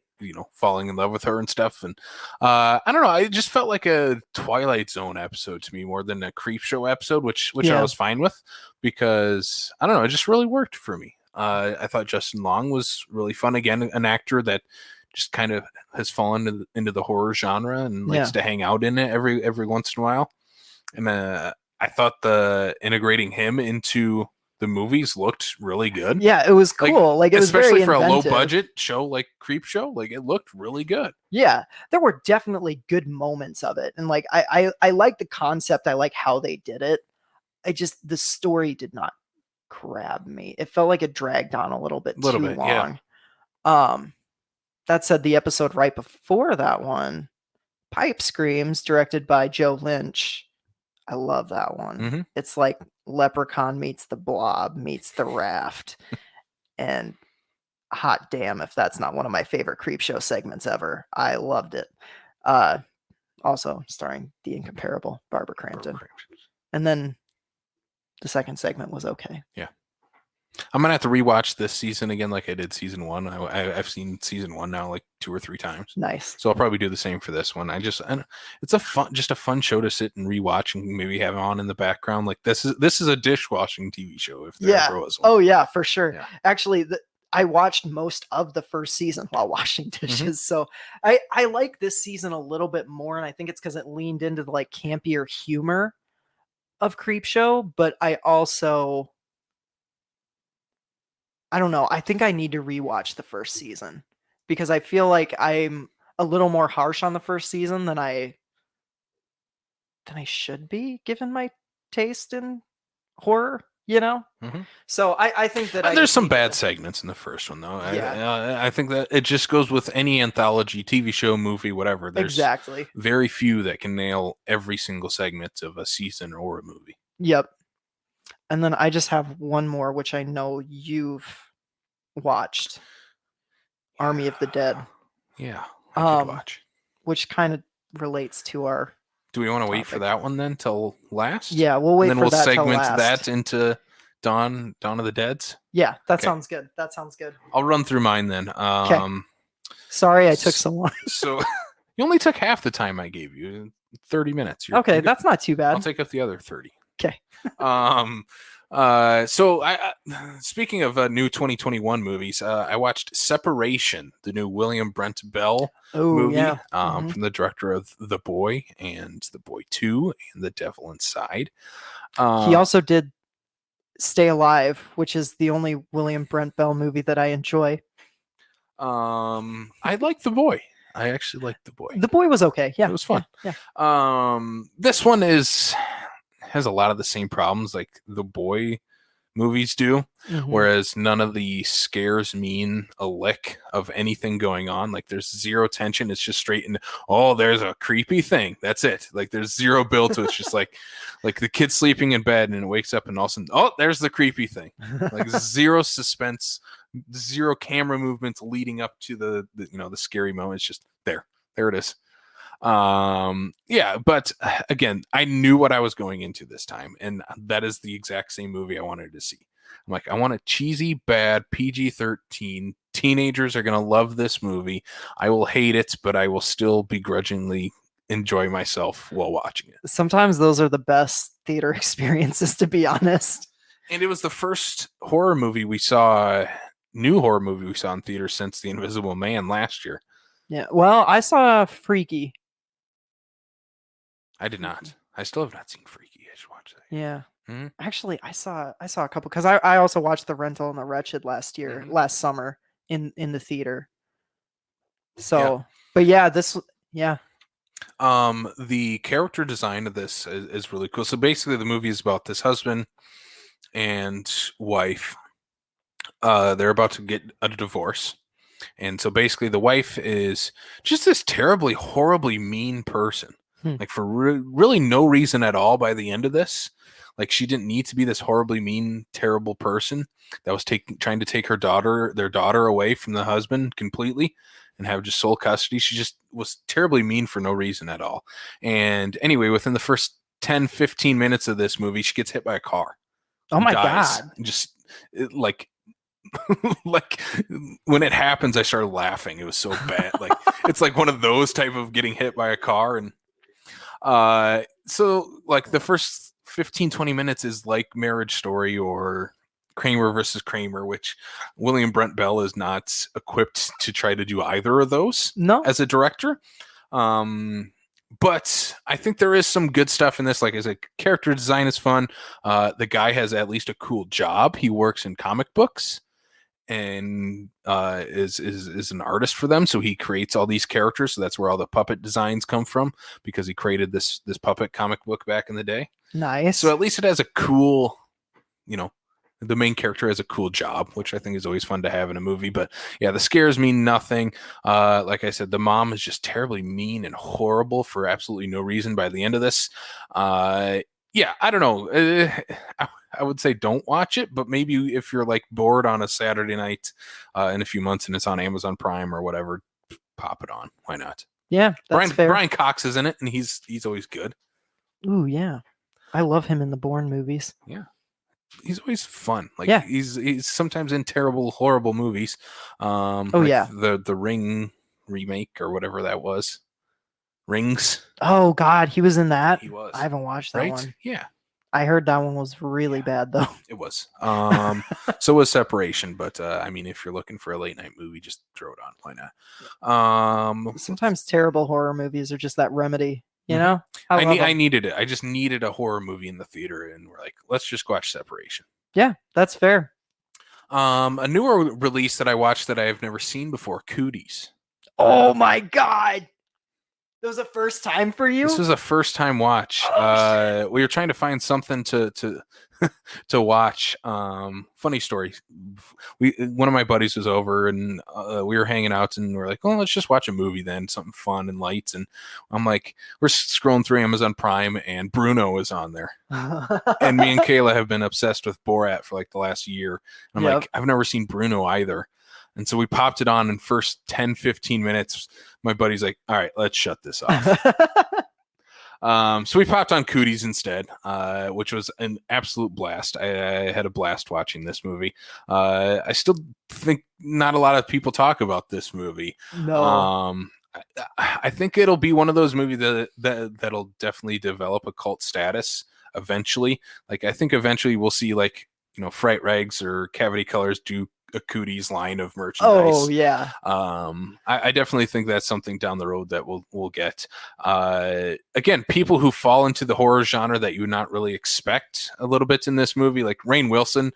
Falling in love with her and stuff. And I don't know, it just felt like a Twilight Zone episode to me more than a Creepshow episode, which I was fine with, because I don't know, it just really worked for me. I thought Justin Long was really fun. Again, an actor that just kind of has fallen into the horror genre and likes to hang out in it every once in a while. And I thought the integrating him into the movies looked really good. Yeah, it was cool. Like it was especially very for inventive. a low budget show like Creepshow. Like it looked really good. Yeah, there were definitely good moments of it, and like I like the concept. I like how they did it. The story did not grab me. It felt like it dragged on a little bit too long. Yeah. That said, the episode right before that one, Pipe Screams, directed by Joe Lynch. I love that one. It's like Leprechaun meets the Blob meets the Raft. And hot damn if that's not one of my favorite Creepshow segments ever. I loved it. Also starring the incomparable Barbara Crampton. And then the second segment was okay. Yeah. I'm gonna have to rewatch this season again, like I did season 1. I've seen season 1 now like 2 or 3 times. Nice. So I'll probably do the same for this one. It's a fun show to sit and rewatch and maybe have on in the background. Like this is a dishwashing TV show if there ever was one. Oh yeah, for sure. Yeah. Actually, I watched most of the first season while washing dishes, so I like this season a little bit more, and I think it's because it leaned into the like campier humor of Creepshow, but I don't know. I think I need to rewatch the first season because I feel like I'm a little more harsh on the first season than I should be, given my taste in horror. you know. Mm-hmm. So I think that there's some bad segments in the first one, though. Yeah. I think that it just goes with any anthology, TV show, movie, whatever. There's exactly very few that can nail every single segment of a season or a movie. Yep. And then I just have one more, which I know you've watched. Army of the Dead. Yeah, I did watch. Which kind of relates to our. Do we want to wait for that one then till last? Yeah, we'll wait and then for we'll that till segment last. that into Dawn of the Dead's. Yeah, that sounds good. That sounds good. I'll run through mine then. Okay. Sorry, I took so long. So you only took half the time I gave you, 30 minutes. Okay, that's not too bad. I'll take up the other 30. Okay. So I speaking of new 2021 movies, I watched Separation, the new William Brent Bell movie from the director of The Boy and The Boy 2 and The Devil Inside. He also did Stay Alive, which is the only William Brent Bell movie that I enjoy. I like The Boy. I actually liked The Boy. The Boy was okay. Yeah, it was fun. Yeah. This one has a lot of the same problems like The Boy movies do, whereas none of the scares mean a lick of anything going on. Like there's zero tension. It's just straight into, oh, there's a creepy thing. That's it. Like there's zero build to it. It's just like the kid's sleeping in bed and it wakes up and all of a sudden, oh, there's the creepy thing. Like zero suspense, zero camera movements leading up to the scary moment. It's just there it is. But again, I knew what I was going into this time, and that is the exact same movie I wanted to see. I'm like, I want a cheesy, bad PG-13. Teenagers are gonna love this movie. I will hate it, but I will still begrudgingly enjoy myself while watching it. Sometimes those are the best theater experiences, to be honest. And it was the first new horror movie we saw in theaters since The Invisible Man last year. Yeah, well, I saw Freaky. I did not. I still have not seen Freaky. I should watch that. Yeah. Mm-hmm. Actually, I saw a couple because I also watched The Rental and The Wretched last summer in the theater. So, but yeah, the character design of this is really cool. So basically, the movie is about this husband and wife. They're about to get a divorce. And so basically, the wife is just this terribly, horribly mean person. Like for really no reason at all by the end of this. Like she didn't need to be this horribly mean, terrible person that was trying to take their daughter away from the husband completely and have just sole custody. She just was terribly mean for no reason at all. And anyway, within the first 10, 15 minutes of this movie, she gets hit by a car. Oh my God. Just like when it happens, I started laughing. It was so bad. Like it's like one of those type of getting hit by a car. And so like the first 15-20 minutes is like Marriage Story or Kramer versus Kramer, which William Brent Bell is not equipped to try to do either of those as a director. But I think there is some good stuff in this. Like as a character design is fun. The guy has at least a cool job. He works in comic books and is an artist for them, so he creates all these characters. So that's where all the puppet designs come from, because he created this puppet comic book back in the day. Nice. So at least it has a cool, the main character has a cool job, which I think is always fun to have in a movie. But yeah, the scares mean nothing. Like I said, the mom is just terribly mean and horrible for absolutely no reason by the end of this. Yeah, I don't know. I would say don't watch it, but maybe if you're like bored on a Saturday night in a few months and it's on Amazon Prime or whatever, pop it on. Why not? Yeah, that's fair. Brian Cox is in it, and he's always good. Ooh, yeah. I love him in the Bourne movies. Yeah. He's always fun. Like he's sometimes in terrible, horrible movies. The Ring remake or whatever that was. Rings. Oh God, he was in that. He was. I haven't watched that one. Yeah. I heard that one was really bad though. It was. So was Separation, but I mean, if you're looking for a late night movie, just throw it on. Why not? Sometimes terrible horror movies are just that remedy. You know, I needed it. I just needed a horror movie in the theater, and we're like, let's just watch Separation. Yeah, that's fair. A newer release that I watched that I have never seen before, Cooties. Oh my God. That was a first time for you? This was a first time watch. We were trying to find something to to watch. Funny story. One of my buddies was over and we were hanging out and we're like, oh, let's just watch a movie then, something fun and light. And I'm like, we're scrolling through Amazon Prime and Bruno is on there. And me and Kayla have been obsessed with Borat for like the last year. I'm like, I've never seen Bruno either. And so we popped it on in first 10, 15 minutes. My buddy's like, all right, let's shut this off. So we popped on Cooties instead, which was an absolute blast. I had a blast watching this movie. I still think not a lot of people talk about this movie. No. I think it'll be one of those movies that'll definitely develop a cult status eventually. Like, I think eventually we'll see, like, you know, Fright Rags or Cavity Colors do a Cooties line of merchandise. Oh yeah. I definitely think that's something down the road that we'll get. Again, people who fall into the horror genre that you would not really expect a little bit in this movie, like Rainn Wilson,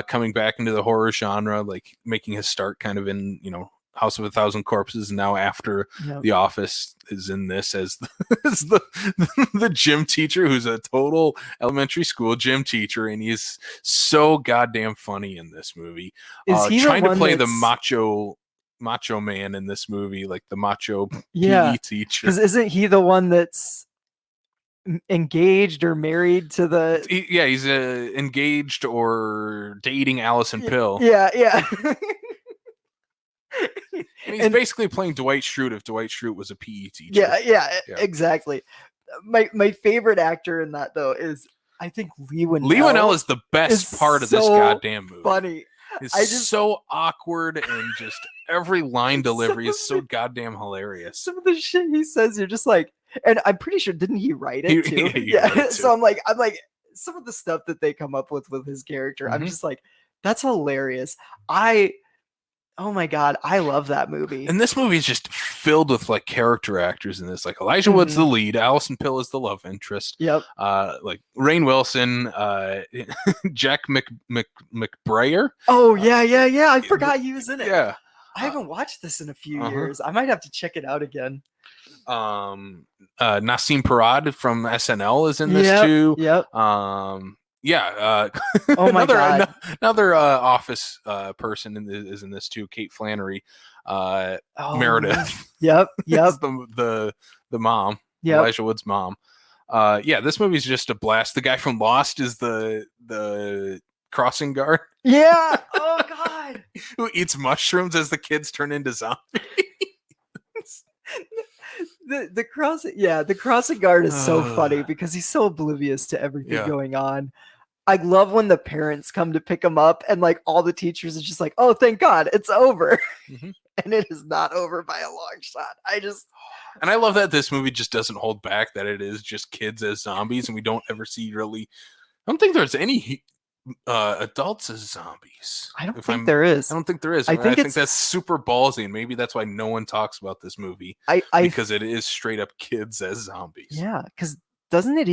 coming back into the horror genre, like making his start kind of in, you know, House of a Thousand Corpses, and now after The Office is in this as the gym teacher who's a total elementary school gym teacher, and he's so goddamn funny in this movie. Is he trying to play the macho man in this movie, like the macho PE teacher? Because isn't he the one that's engaged or married to the? He's engaged or dating Allison Pill. Yeah. And he's basically playing Dwight Schrute if Dwight Schrute was a PE teacher. Yeah, exactly. My favorite actor in that, though, is, I think, Leigh Whannell. Leigh Whannell is the best part of this goddamn movie. Funny. It's so awkward, and just every line delivery is so goddamn hilarious. Some of the shit he says, you're just like, and I'm pretty sure, didn't he write it too? Yeah. So I'm like, some of the stuff that they come up with his character, I'm just like, that's hilarious. Oh my god, I love that movie. And this movie is just filled with like character actors in this. Like Elijah Wood's the lead, Allison Pill is the love interest. Yep. Like Rainn Wilson, Jack McBrayer. Oh yeah. I forgot he was in it. Yeah. I haven't watched this in a few years. I might have to check it out again. Nassim Parad from SNL is in this too. Yep. Oh my god! Another Office person is in this too. Kate Flannery, Meredith. Yep. the mom. Yep. Elijah Wood's mom. This movie's just a blast. The guy from Lost is the crossing guard. Yeah. Oh god. Who eats mushrooms as the kids turn into zombies. The crossing guard is so funny because he's so oblivious to everything going on. I love when the parents come to pick him up and like all the teachers are just like, oh, thank God, it's over. And it is not over by a long shot. And I love that this movie just doesn't hold back, that it is just kids as zombies, and we don't ever see really. I don't think there's any adults as zombies. I don't think there is. I don't think there is. I think that's super ballsy, and maybe that's why no one talks about this movie. Because it is straight up kids as zombies. Yeah, because isn't it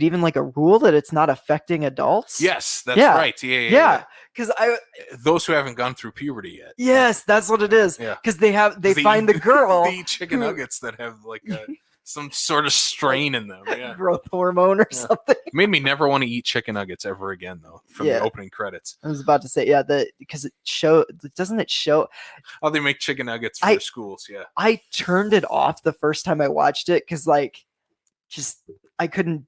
even like a rule that it's not affecting adults? Yes, that's right. Yeah. Because those who haven't gone through puberty yet. Yes, that's what it is. Yeah. Because they find the girl. They eat chicken nuggets that have like some sort of strain in them. Yeah. Growth hormone or something. It made me never want to eat chicken nuggets ever again, though, from the opening credits. I was about to say, because doesn't it show? Oh, they make chicken nuggets for schools, yeah. I turned it off the first time I watched it because, like, I couldn't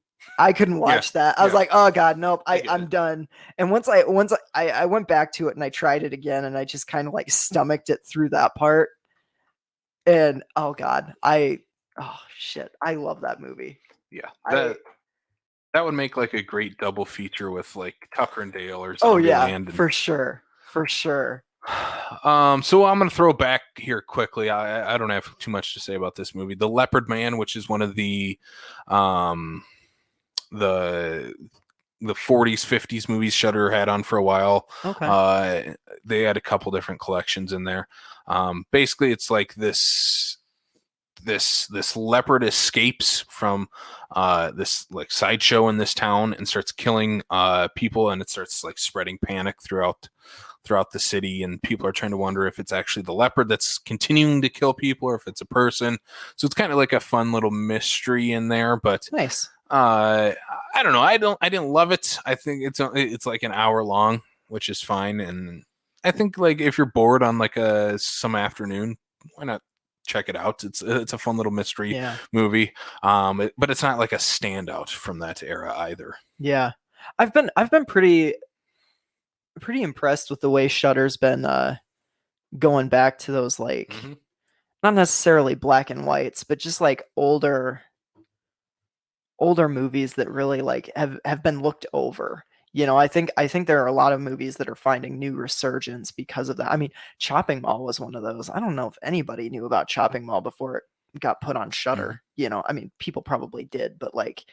watch that. I was like, oh god, nope, I'm done. And once I went back to it and I tried it again, and I just kind of like stomached it through that part. And oh god, shit, I love that movie. Yeah, that would make like a great double feature with like Tucker and Dale or something. Oh yeah, for sure. So I'm going to throw back here quickly. I don't have too much to say about this movie. The Leopard Man, which is one of the 40s, 50s movies Shudder had on for a while. Okay. They had a couple different collections in there. Basically, it's like this leopard escapes from this like sideshow in this town and starts killing people, and it starts like spreading panic throughout throughout the city, and people are trying to wonder if it's actually the leopard that's continuing to kill people or if it's a person. So it's kind of like a fun little mystery in there. But nice. I don't know. I didn't love it. I think it's like an hour long, which is fine. And I think like if you're bored on like some afternoon, why not check it out? It's a fun little mystery movie. But it's not like a standout from that era either. Yeah. I've been pretty impressed with the way Shudder's been going back to those like not necessarily black and whites, but just like older movies that really like have been looked over. You know, I think there are a lot of movies that are finding new resurgence because of that. I mean, Chopping Mall was one of those. I don't know if anybody knew about Chopping Mall before it got put on Shudder. You know, I mean, people probably did, but like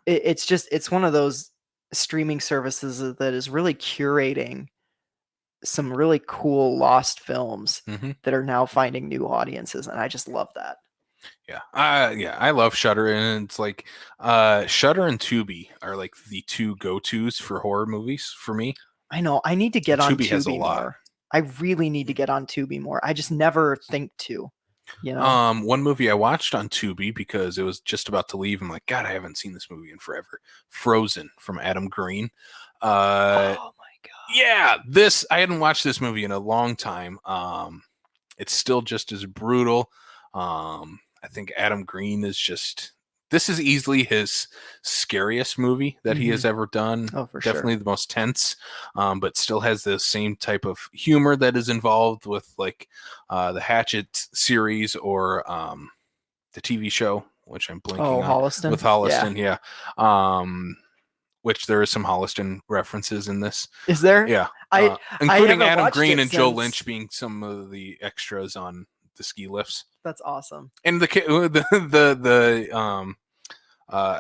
it's one of those streaming services that is really curating some really cool lost films that are now finding new audiences, and I just love that. Yeah, I love Shudder, and it's like Shudder and Tubi are like the two go-tos for horror movies for me. I know. I need to get on Tubi has a lot. more. I really need to get on Tubi more. I just never think to. You know, one movie I watched on Tubi because it was just about to leave. I'm like, God, I haven't seen this movie in forever. Frozen from Adam Green. Oh my god! Yeah, I hadn't watched this movie in a long time. It's still just as brutal. I think Adam Green is this is easily his scariest movie that he has ever done. Oh, for Definitely sure. the most tense, but still has the same type of humor that is involved with like the Hatchet series or the TV show, which I'm blanking on. Holliston? With Holliston, yeah. Which there is some Holliston references in this. Is there? Yeah. Including Adam Green and Joe Lynch being some of the extras on the ski lifts. That's awesome. And the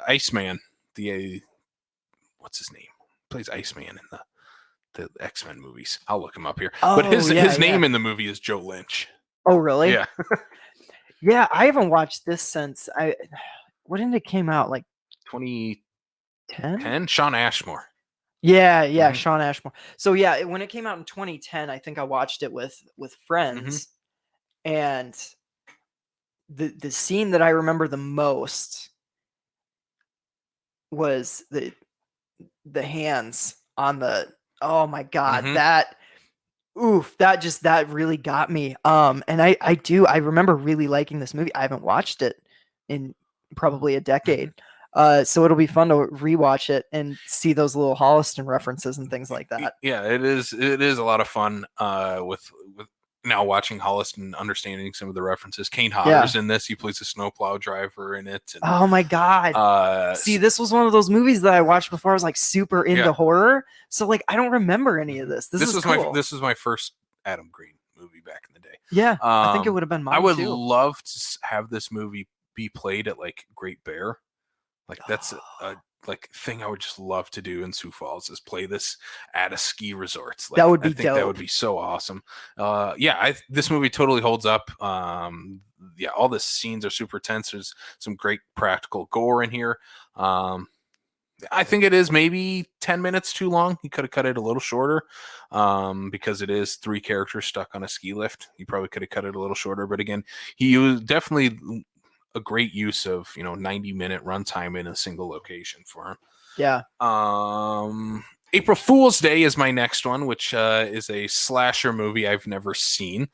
Iceman, what's his name? Plays Iceman in the X-Men movies. I'll look him up here. But his name in the movie is Joe Lynch. Oh, really? Yeah. Yeah, I haven't watched this since when did it came out? Like 2010? Sean Ashmore. Yeah, Sean Ashmore. So yeah, when it came out in 2010, I think I watched it with friends, and the scene that I remember the most was the hands on the. Oh my god, that really got me. And I remember really liking this movie. I haven't watched it in probably a decade. So it'll be fun to rewatch it and see those little Holliston references and things like that. Yeah, it is a lot of fun with now watching Holliston and understanding some of the references. Kane Hodder's in this. He plays a snowplow driver in it. And, oh my god. See, this was one of those movies that I watched before I was like super into horror. So like I don't remember any of this. This is cool. This was my first Adam Green movie back in the day. Yeah. I think it would have been mine. I would too. love to have this movie be played at like Great Bear. Like that's a like thing I would just love to do in Sioux Falls is play this at a ski resort. Like, that would be I think dope. That would be so awesome. This movie totally holds up. All the scenes are super tense. There's some great practical gore in here. I think it is maybe 10 minutes too long. He could have cut it a little shorter because it is 3 characters stuck on a ski lift. He probably could have cut it a little shorter. But again, he used definitely a great use of 90-minute runtime in a single location for him. Yeah. April Fool's Day is my next one, which is a slasher movie I've never seen.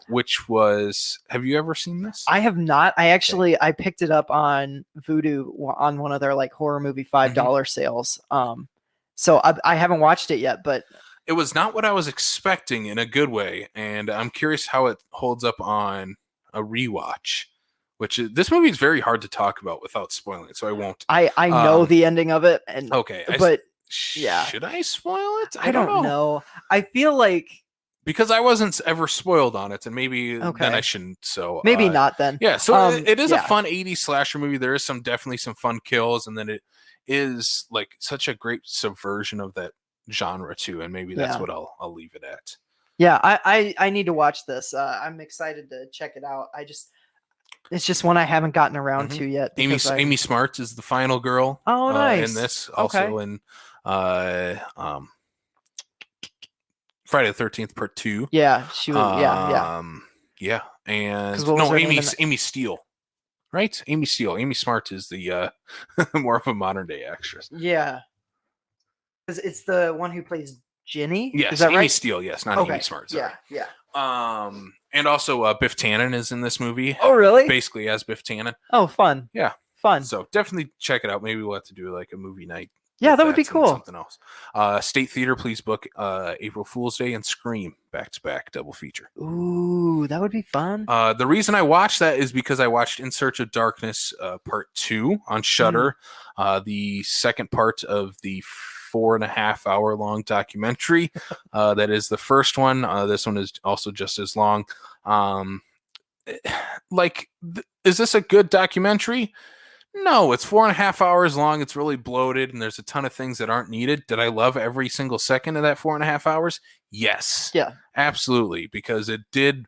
Which was, have you ever seen this? I have not. I picked it up on Vudu on one of their like horror movie $5 sales. So I haven't watched it yet, but it was not what I was expecting in a good way, and I'm curious how it holds up on a rewatch. This movie is very hard to talk about without spoiling it, so I won't. I know the ending of it, and okay, but should I spoil it? I don't know. I feel like because I wasn't ever spoiled on it, and maybe then I shouldn't. So maybe not then. Yeah, so it is a fun 80s slasher movie. There is definitely some fun kills, and then it is like such a great subversion of that genre too, and maybe that's what I'll leave it at. Yeah, I need to watch this. I'm excited to check it out. It's just one I haven't gotten around to yet. Amy Smarts is the final girl. Oh, nice. In this, also in Friday the 13th Part 2. Yeah, she was. Yeah, and Amy Steele, right? Amy Steele. Amy Smart is the more of a modern day actress. Yeah, because it's the one who plays Ginny. Yes, is that Amy right? Steele. Yes, not Amy Smart. Sorry. Yeah. And also Biff Tannen is in this movie. Oh, really? Basically as Biff Tannen. Oh, fun. Yeah, fun. So definitely check it out. Maybe we'll have to do like a movie night. Yeah, that would be cool. Something else. State Theater, please book April Fool's Day and Scream back-to-back double feature. Ooh, that would be fun. The reason I watched that is because I watched In Search of Darkness Part 2 on Shudder, the second part of the 4.5 hour long documentary. That is the first one. This one is also just as long. Is this a good documentary? No, it's 4.5 hours long. It's really bloated, and there's a ton of things that aren't needed. Did I love every single second of that 4.5 hours? Yes. Yeah. Absolutely, because it did,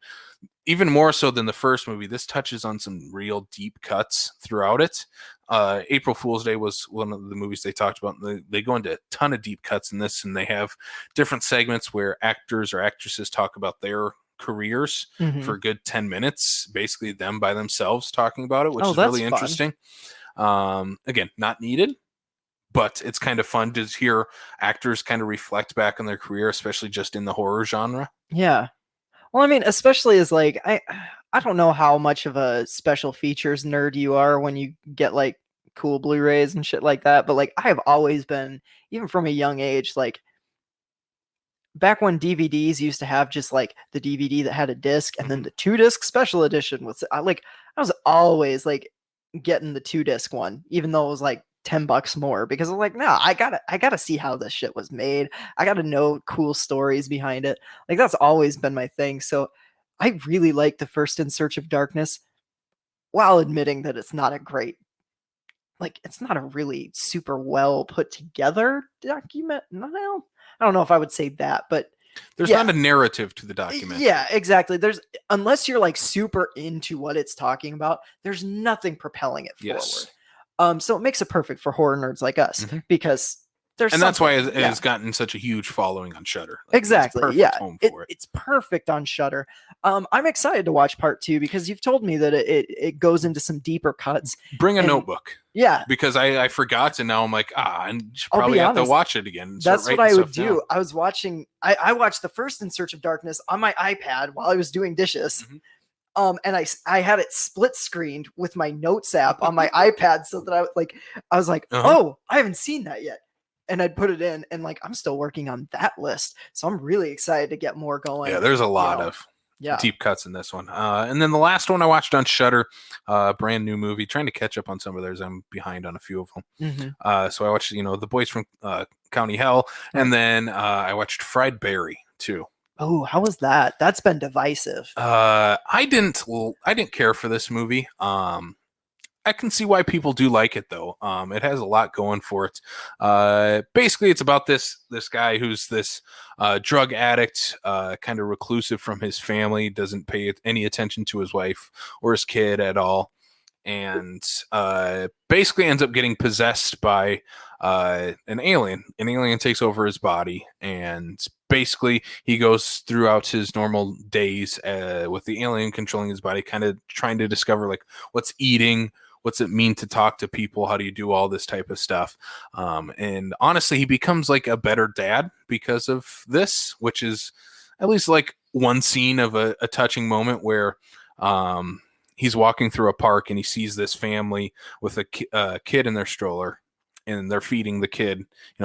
even more so than the first movie, this touches on some real deep cuts throughout it. April Fool's Day was one of the movies they talked about. They go into a ton of deep cuts in this, and they have different segments where actors or actresses talk about their careers for a good 10 minutes, basically them by themselves talking about it, which is really interesting. Again, not needed, but it's kind of fun to hear actors kind of reflect back on their career, especially just in the horror genre. Yeah. Well, I mean, especially as like, I don't know how much of a special features nerd you are when you get like cool Blu-rays and shit like that, but like I have always been, even from a young age, like back when DVDs used to have just like the DVD that had a disc and then the 2-disc special edition was I was always like getting the 2-disc one, even though it was like $10 more, because I'm like, no, I gotta see how this shit was made. I gotta know cool stories behind it. Like that's always been my thing. So I really like the first In Search of Darkness, while admitting that it's not a great, like it's not a really super well put together document. No, I don't know if I would say that, but there's not a narrative to the documentary. Yeah, exactly. Unless you're like super into what it's talking about, there's nothing propelling it forward. So it makes it perfect for horror nerds like us, because that's why it has gotten such a huge following on Shudder. Exactly. It's perfect on Shudder. I'm excited to watch part 2 because you've told me that it goes into some deeper cuts. Bring a notebook. Yeah. Because I forgot, and now I'm like, and should probably have to watch it again. That's what I would do. I was watching, I watched the first In Search of Darkness on my iPad while I was doing dishes. And I had it split screened with my notes app on my iPad, so that I was like, oh, I haven't seen that yet. And I'd put it in, and like I'm still working on that list, so I'm really excited to get more going. Yeah, there's a lot of deep cuts in this one. And then the last one I watched on Shudder, brand new movie, trying to catch up on some of theirs. I'm behind on a few of them. So I watched, The Boys from County Hell, and then I watched Fried Berry too. Oh, how was that? That's been divisive. I didn't care for this movie. I can see why people do like it though. It has a lot going for it. Basically, it's about this guy who's this drug addict, kind of reclusive from his family, doesn't pay any attention to his wife or his kid at all, and basically ends up getting possessed by an alien. An alien takes over his body, and basically he goes throughout his normal days with the alien controlling his body, kind of trying to discover like what's eating, what's it mean to talk to people, how do you do all this type of stuff. And honestly, he becomes like a better dad because of this, which is at least like one scene of a touching moment where he's walking through a park and he sees this family with a kid in their stroller, and they're feeding the kid,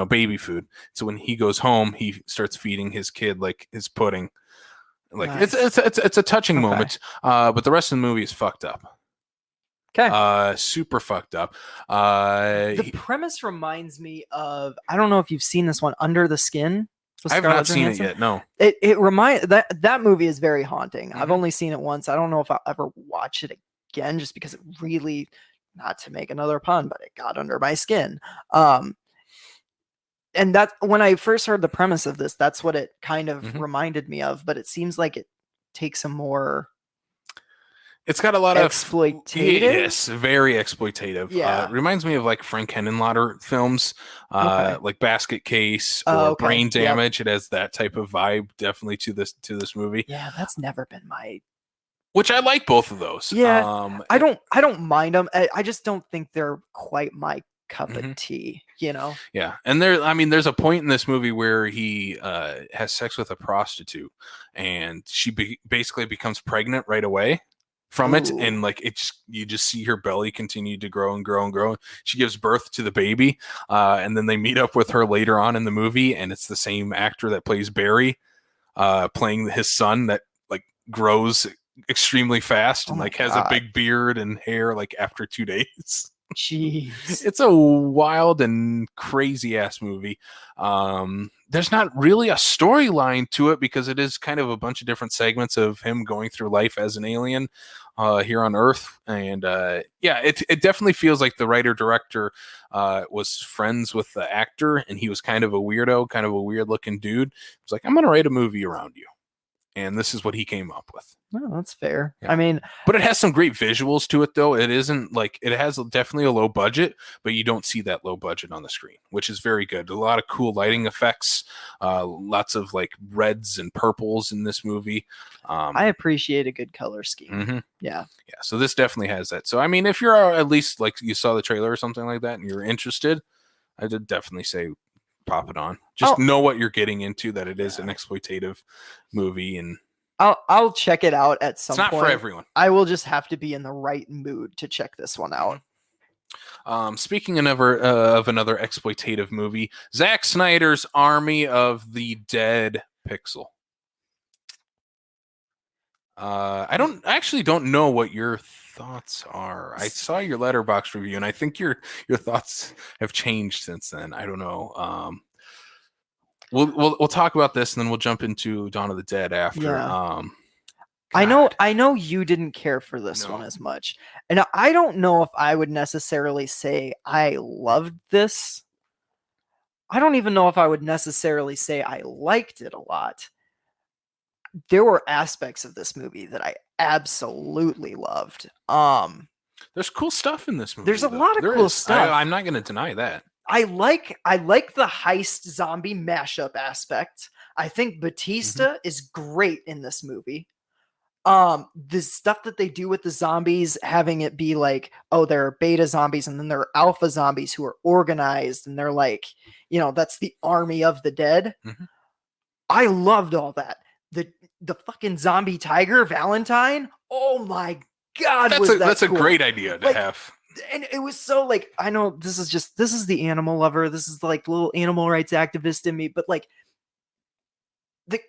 baby food. So when he goes home, he starts feeding his kid like his pudding. Like nice. It's a touching moment. But the rest of the movie is fucked up. Okay. Super fucked up. The premise reminds me of, I don't know if you've seen this one, Under the Skin. I've not seen it yet. No. It reminds that movie is very haunting. I've only seen it once. I don't know if I'll ever watch it again, just because it really, not to make another pun, but it got under my skin. And that when I first heard the premise of this, that's what it kind of reminded me of. But it seems like it takes a more It's got a lot exploitative. Yes, very exploitative. Yeah. It reminds me of like Frank Henenlotter films, like Basket Case or Brain Damage. It has that type of vibe definitely to this movie. Yeah, that's never been my. Which I like both of those. Yeah, I don't mind them. I just don't think they're quite my cup of tea. Yeah, and there's a point in this movie where he has sex with a prostitute, and she basically becomes pregnant right away from it, and like you just see her belly continue to grow and grow and grow. She gives birth to the baby, and then they meet up with her later on in the movie, and it's the same actor that plays Barry, playing his son that like grows extremely fast and has a big beard and hair like after 2 days. Jeez. It's a wild and crazy ass movie. There's not really a storyline to it because it is kind of a bunch of different segments of him going through life as an alien here on Earth. And it definitely feels like the writer-director was friends with the actor, and he was kind of a weirdo, kind of a weird-looking dude. It's like, I'm going to write a movie around you. And this is what he came up with. Oh, that's fair. Yeah. I mean, but it has some great visuals to it, though. It isn't like it has definitely a low budget, but you don't see that low budget on the screen, which is very good. A lot of cool lighting effects, lots of like reds and purples in this movie. I appreciate a good color scheme. Mm-hmm. Yeah. So this definitely has that. So I mean, if you're at least like you saw the trailer or something like that, and you're interested, I would definitely say pop it on. Just know what you're getting into, that it is an exploitative movie, and I'll check it out at some point. It's not for everyone. I will just have to be in the right mood to check this one out. Speaking of another exploitative movie, Zack Snyder's Army of the Dead Pixel. I actually don't know what your thoughts are. I saw your Letterboxd review, and I think your thoughts have changed since then. I don't know. We'll talk about this, and then we'll jump into Dawn of the Dead after. Yeah. I know you didn't care for this one as much, and I don't know if I would necessarily say I loved this. I don't even know if I would necessarily say I liked it a lot. There were aspects of this movie that I absolutely loved. There's cool stuff in this movie. There's a lot of cool stuff. I'm not going to deny that. I like the heist zombie mashup aspect. I think Batista is great in this movie. The stuff that they do with the zombies, having it be like, oh, there are beta zombies and then there are alpha zombies who are organized, and they're like, that's the army of the dead. I loved all that. The fucking zombie tiger Valentine. Oh my god, that's cool. A great idea to have. And it was so like, I know this is the animal lover. This is like little animal rights activist in me, but like the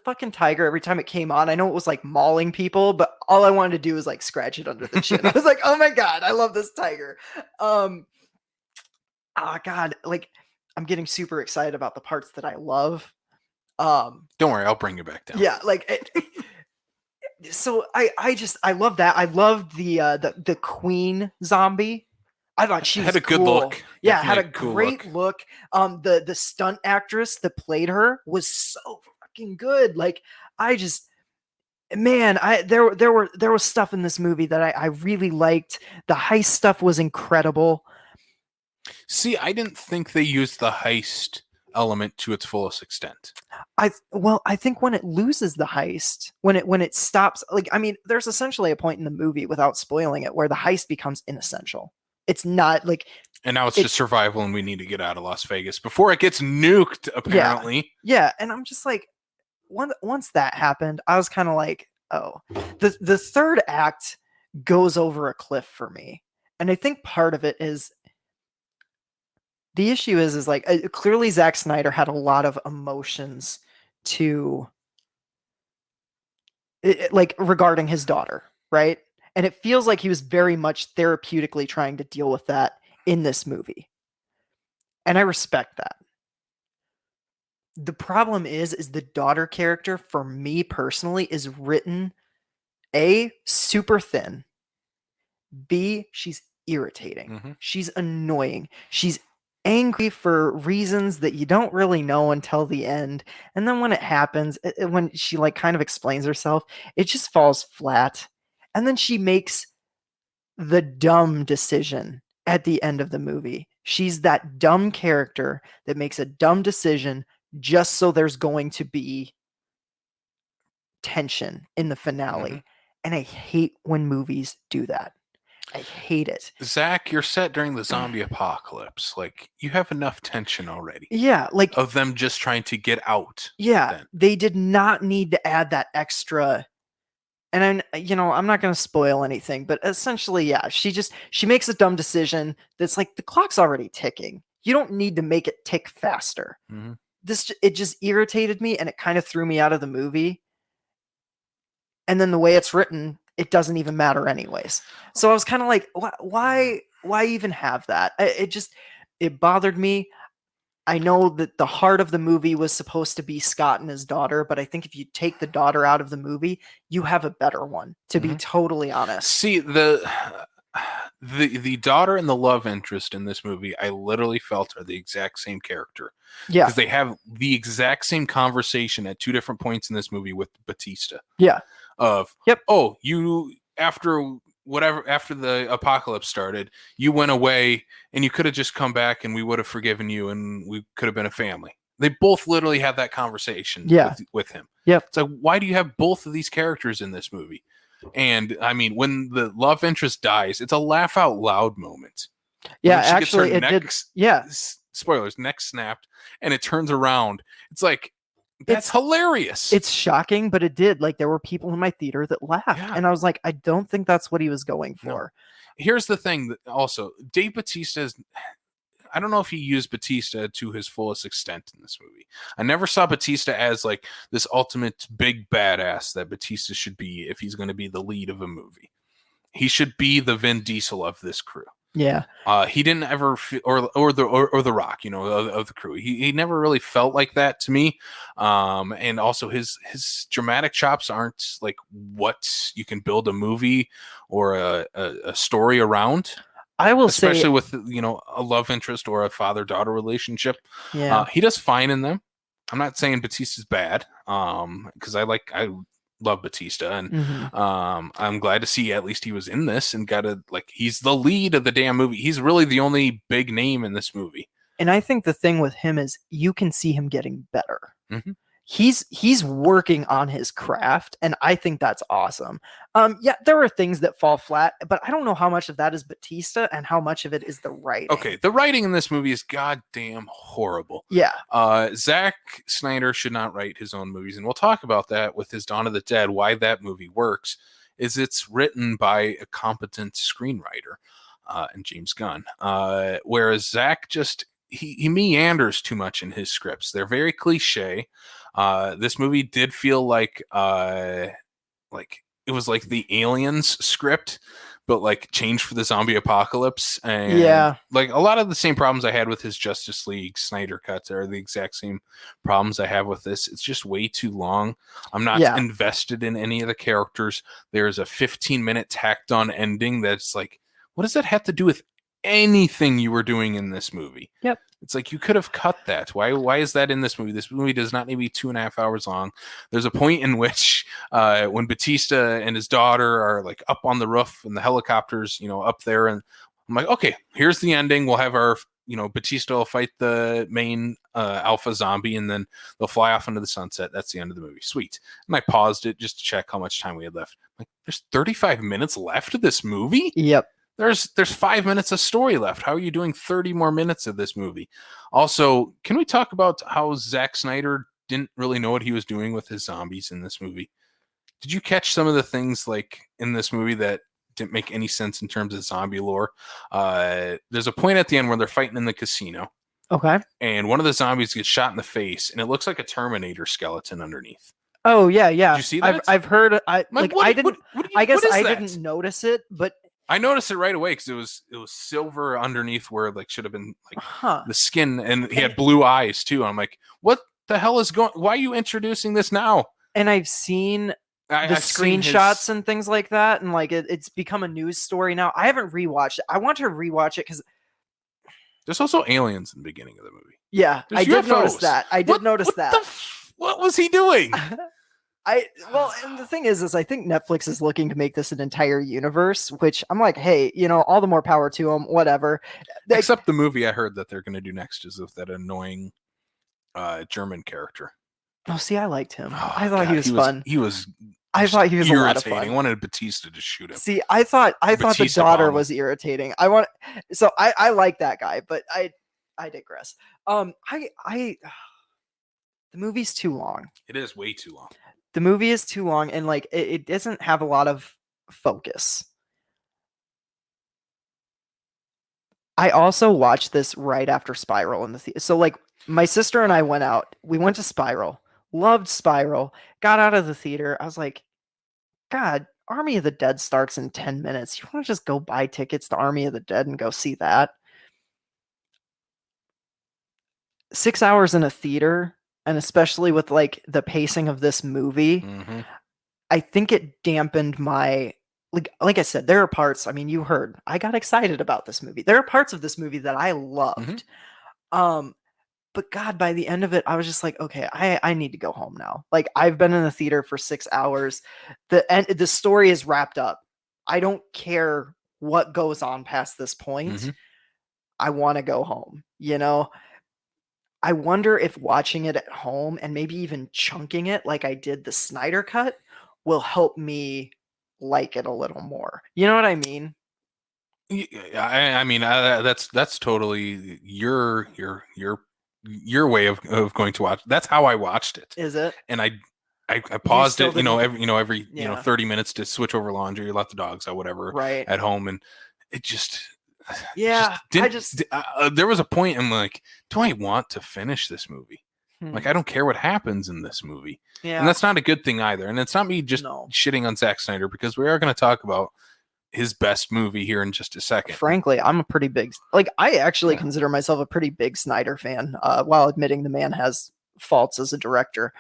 fucking tiger, every time it came on, I know it was like mauling people, but all I wanted to do was like scratch it under the chin. I was like, oh my god, I love this tiger. God, like I'm getting super excited about the parts that I love. Don't worry, I'll bring you back down. Yeah, like so I love that. I loved the queen zombie. I thought she had was a good look. Yeah, had a great look. The stunt actress that played her was so fucking good. Like there was stuff in this movie that I really liked. The heist stuff was incredible. See, I didn't think they used the heist element to its fullest extent. I think when it loses the heist, when it stops, like, I mean, there's essentially a point in the movie, without spoiling it, where the heist becomes inessential. It's not like, and now it's just survival, and we need to get out of Las Vegas before it gets nuked, apparently. Yeah, and I'm just like, once that happened, I was kind of like, oh, the third act goes over a cliff for me, and I think part of it is. The issue is like, clearly Zack Snyder had a lot of emotions like regarding his daughter, right? And it feels like he was very much therapeutically trying to deal with that in this movie. And I respect that. The problem is the daughter character, for me personally, is written A, super thin. B, she's irritating. She's annoying. She's angry for reasons that you don't really know until the end, and then when it happens, when she like kind of explains herself, it just falls flat. And then she makes the dumb decision at the end of the movie. She's that dumb character that makes a dumb decision just so there's going to be tension in the finale. Mm-hmm. And I hate when movies do that. I hate it. Zack, you're set during the zombie apocalypse. Like, you have enough tension already. Yeah, like of them just trying to get out. Yeah, they did not need to add that extra. And I'm not going to spoil anything, but essentially, yeah, she makes a dumb decision that's like the clock's already ticking. You don't need to make it tick faster. Mm-hmm. It just irritated me, and it kind of threw me out of the movie. And then the way it's written, it doesn't even matter anyways. So I was kind of like, why even have that? It bothered me. I know that the heart of the movie was supposed to be Scott and his daughter, but I think if you take the daughter out of the movie, you have a better one, to be totally honest. See, the daughter and the love interest in this movie, I literally felt are the exact same character. Yeah. Because they have the exact same conversation at two different points in this movie with Batista. Yeah. Oh, you, after the apocalypse started, you went away and you could have just come back and we would have forgiven you and we could have been a family. They both literally had that conversation with him. Yep. It's like, why do you have both of these characters in this movie? And I mean, when the love interest dies, it's a laugh out loud moment. Yeah, actually, it did. Yeah. Spoilers, neck snapped, and it turns around. It's like, that's hilarious. It's shocking, but it did. Like, there were people in my theater that laughed. Yeah. And I was like, I don't think that's what he was going for. No. Here's the thing that also, Dave Batista I don't know if he used Batista to his fullest extent in this movie. I never saw Batista as like this ultimate big badass that Batista should be if he's going to be the lead of a movie. He should be the Vin Diesel of this crew. Yeah. He didn't ever or the Rock, of the crew. He never really felt like that to me. And also his dramatic chops aren't like what you can build a movie or a story around. I will especially say, with a love interest or a father-daughter relationship. Yeah. He does fine in them. I'm not saying Batista's bad. Because I love Batista, and I'm glad to see at least he was in this and he's the lead of the damn movie. He's really the only big name in this movie. And I think the thing with him is you can see him getting better. Mm-hmm. He's working on his craft, and I think that's awesome. Yeah, there are things that fall flat, but I don't know how much of that is Batista and how much of it is the writing. Okay, the writing in this movie is goddamn horrible. Yeah. Zack Snyder should not write his own movies, and we'll talk about that with his Dawn of the Dead. Why that movie works is it's written by a competent screenwriter, and James Gunn. Whereas Zack he meanders too much in his scripts. They're very cliche. This movie did feel like it was like the Aliens script, but like changed for the zombie apocalypse. And like a lot of the same problems I had with his Justice League Snyder cuts are the exact same problems I have with this. It's just way too long. I'm not invested in any of the characters. There's a 15-minute tacked on ending that's like, what does that have to do with anything you were doing in this movie? Yep. It's like you could have cut that. Why is that in this movie? This movie does not need to be 2.5 hours long. There's a point in which when Batista and his daughter are like up on the roof and the helicopters, up there, and I'm like, okay, here's the ending. We'll have our, Batista will fight the main alpha zombie, and then they'll fly off into the sunset. That's the end of the movie. Sweet. And I paused it just to check how much time we had left. I'm like, there's 35 minutes left of this movie? Yep. There's 5 minutes of story left. How are you doing 30 more minutes of this movie? Also, can we talk about how Zack Snyder didn't really know what he was doing with his zombies in this movie? Did you catch some of the things like in this movie that didn't make any sense in terms of zombie lore? There's a point at the end where they're fighting in the casino. Okay. And one of the zombies gets shot in the face, and it looks like a Terminator skeleton underneath. Oh yeah, yeah. Did you see that? I've heard. I didn't notice it, but I noticed it right away because it was silver underneath where like should have been like the skin, and he had blue eyes too. And I'm like, what the hell is going? Why are you introducing this now? And I've seen the screenshots and things like that, and like it's become a news story now. I haven't rewatched it. I want to rewatch it because there's also aliens in the beginning of the movie. Yeah, I did notice that. I did notice that. What was he doing? And the thing is I think Netflix is looking to make this an entire universe, which I'm like, hey, all the more power to them, whatever. Except the movie I heard that they're going to do next is with that annoying German character. Oh, see, I liked him. Oh, I thought he was fun. I thought he was irritating. a lot of fun. I wanted Batista to shoot him. See, I thought the daughter was irritating. I like that guy, but I digress. The movie's too long. It is way too long. The movie is too long, and like it doesn't have a lot of focus. I also watched this right after Spiral in the theater. So like my sister and I went out. We went to Spiral. Loved Spiral. Got out of the theater. I was like, God, Army of the Dead starts in 10 minutes. You want to just go buy tickets to Army of the Dead and go see that? 6 hours in a theater, and especially with like the pacing of this movie, I think it dampened my like I said, there are parts, I mean, you heard, I got excited about this movie. There are parts of this movie that I loved. But God, by the end of it, I was just like, okay, I need to go home now. Like, I've been in the theater for 6 hours. The story is wrapped up. I don't care what goes on past this point. I want to go home, I wonder if watching it at home and maybe even chunking it like I did the Snyder cut will help me like it a little more. You know what I mean? I mean, that's totally your way of going to watch. That's how I watched it. Is it? And I paused it, every 30 minutes to switch over laundry, let the dogs out, whatever, right at home, and it just there was a point I'm like, do I want to finish this movie? Like, I don't care what happens in this movie. Yeah. And that's not a good thing either. And it's not me just shitting on Zack Snyder, because we are going to talk about his best movie here in just a second. Frankly, I'm a pretty big, I actually consider myself a pretty big Snyder fan, while admitting the man has faults as a director.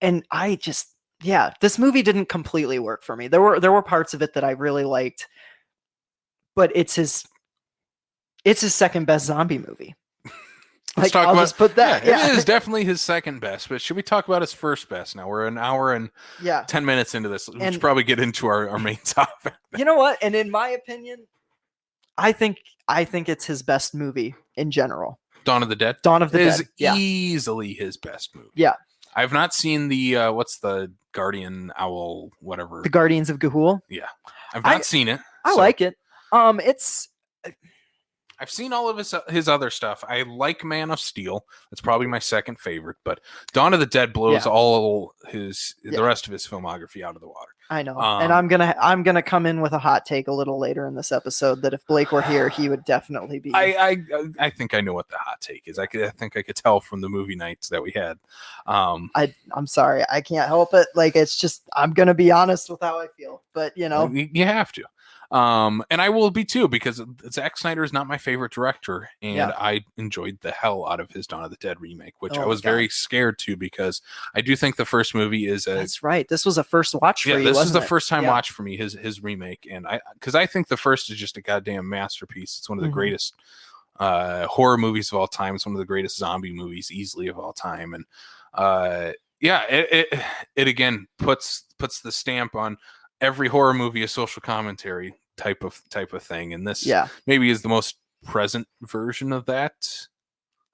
And this movie didn't completely work for me. There were parts of it that I really liked, but it's his second best zombie movie. Let's talk about, just put that. It is definitely his second best, but should we talk about his first best now? We're an hour and 10 minutes into this. We should probably get into our main topic. You know what? And in my opinion, I think it's his best movie in general. Dawn of the Dead? Dawn of the Dead. Is easily his best movie. Yeah. I've not seen the, what's the Guardian Owl, whatever. The Guardians of Ga'Hoole? Yeah. I've not seen it. I like it. I've seen all of his other stuff. I like Man of Steel. That's probably my second favorite. But Dawn of the Dead blows all the rest of his filmography out of the water. I know, and I'm gonna come in with a hot take a little later in this episode that if Blake were here, he would definitely be. I think I know what the hot take is. I think I could tell from the movie nights that we had. I'm sorry, I can't help it. Like, it's just, I'm gonna be honest with how I feel, but you have to. And I will be too, because Zack Snyder is not my favorite director, and I enjoyed the hell out of his Dawn of the Dead remake, which I was very scared to, because I do think the first movie is that's right. This was a first watch for you. This is the first time watch for me, his remake, and because I think the first is just a goddamn masterpiece. It's one of the greatest horror movies of all time. It's one of the greatest zombie movies easily of all time, and it again puts the stamp on every horror movie, a social commentary type of thing, and this maybe is the most present version of that,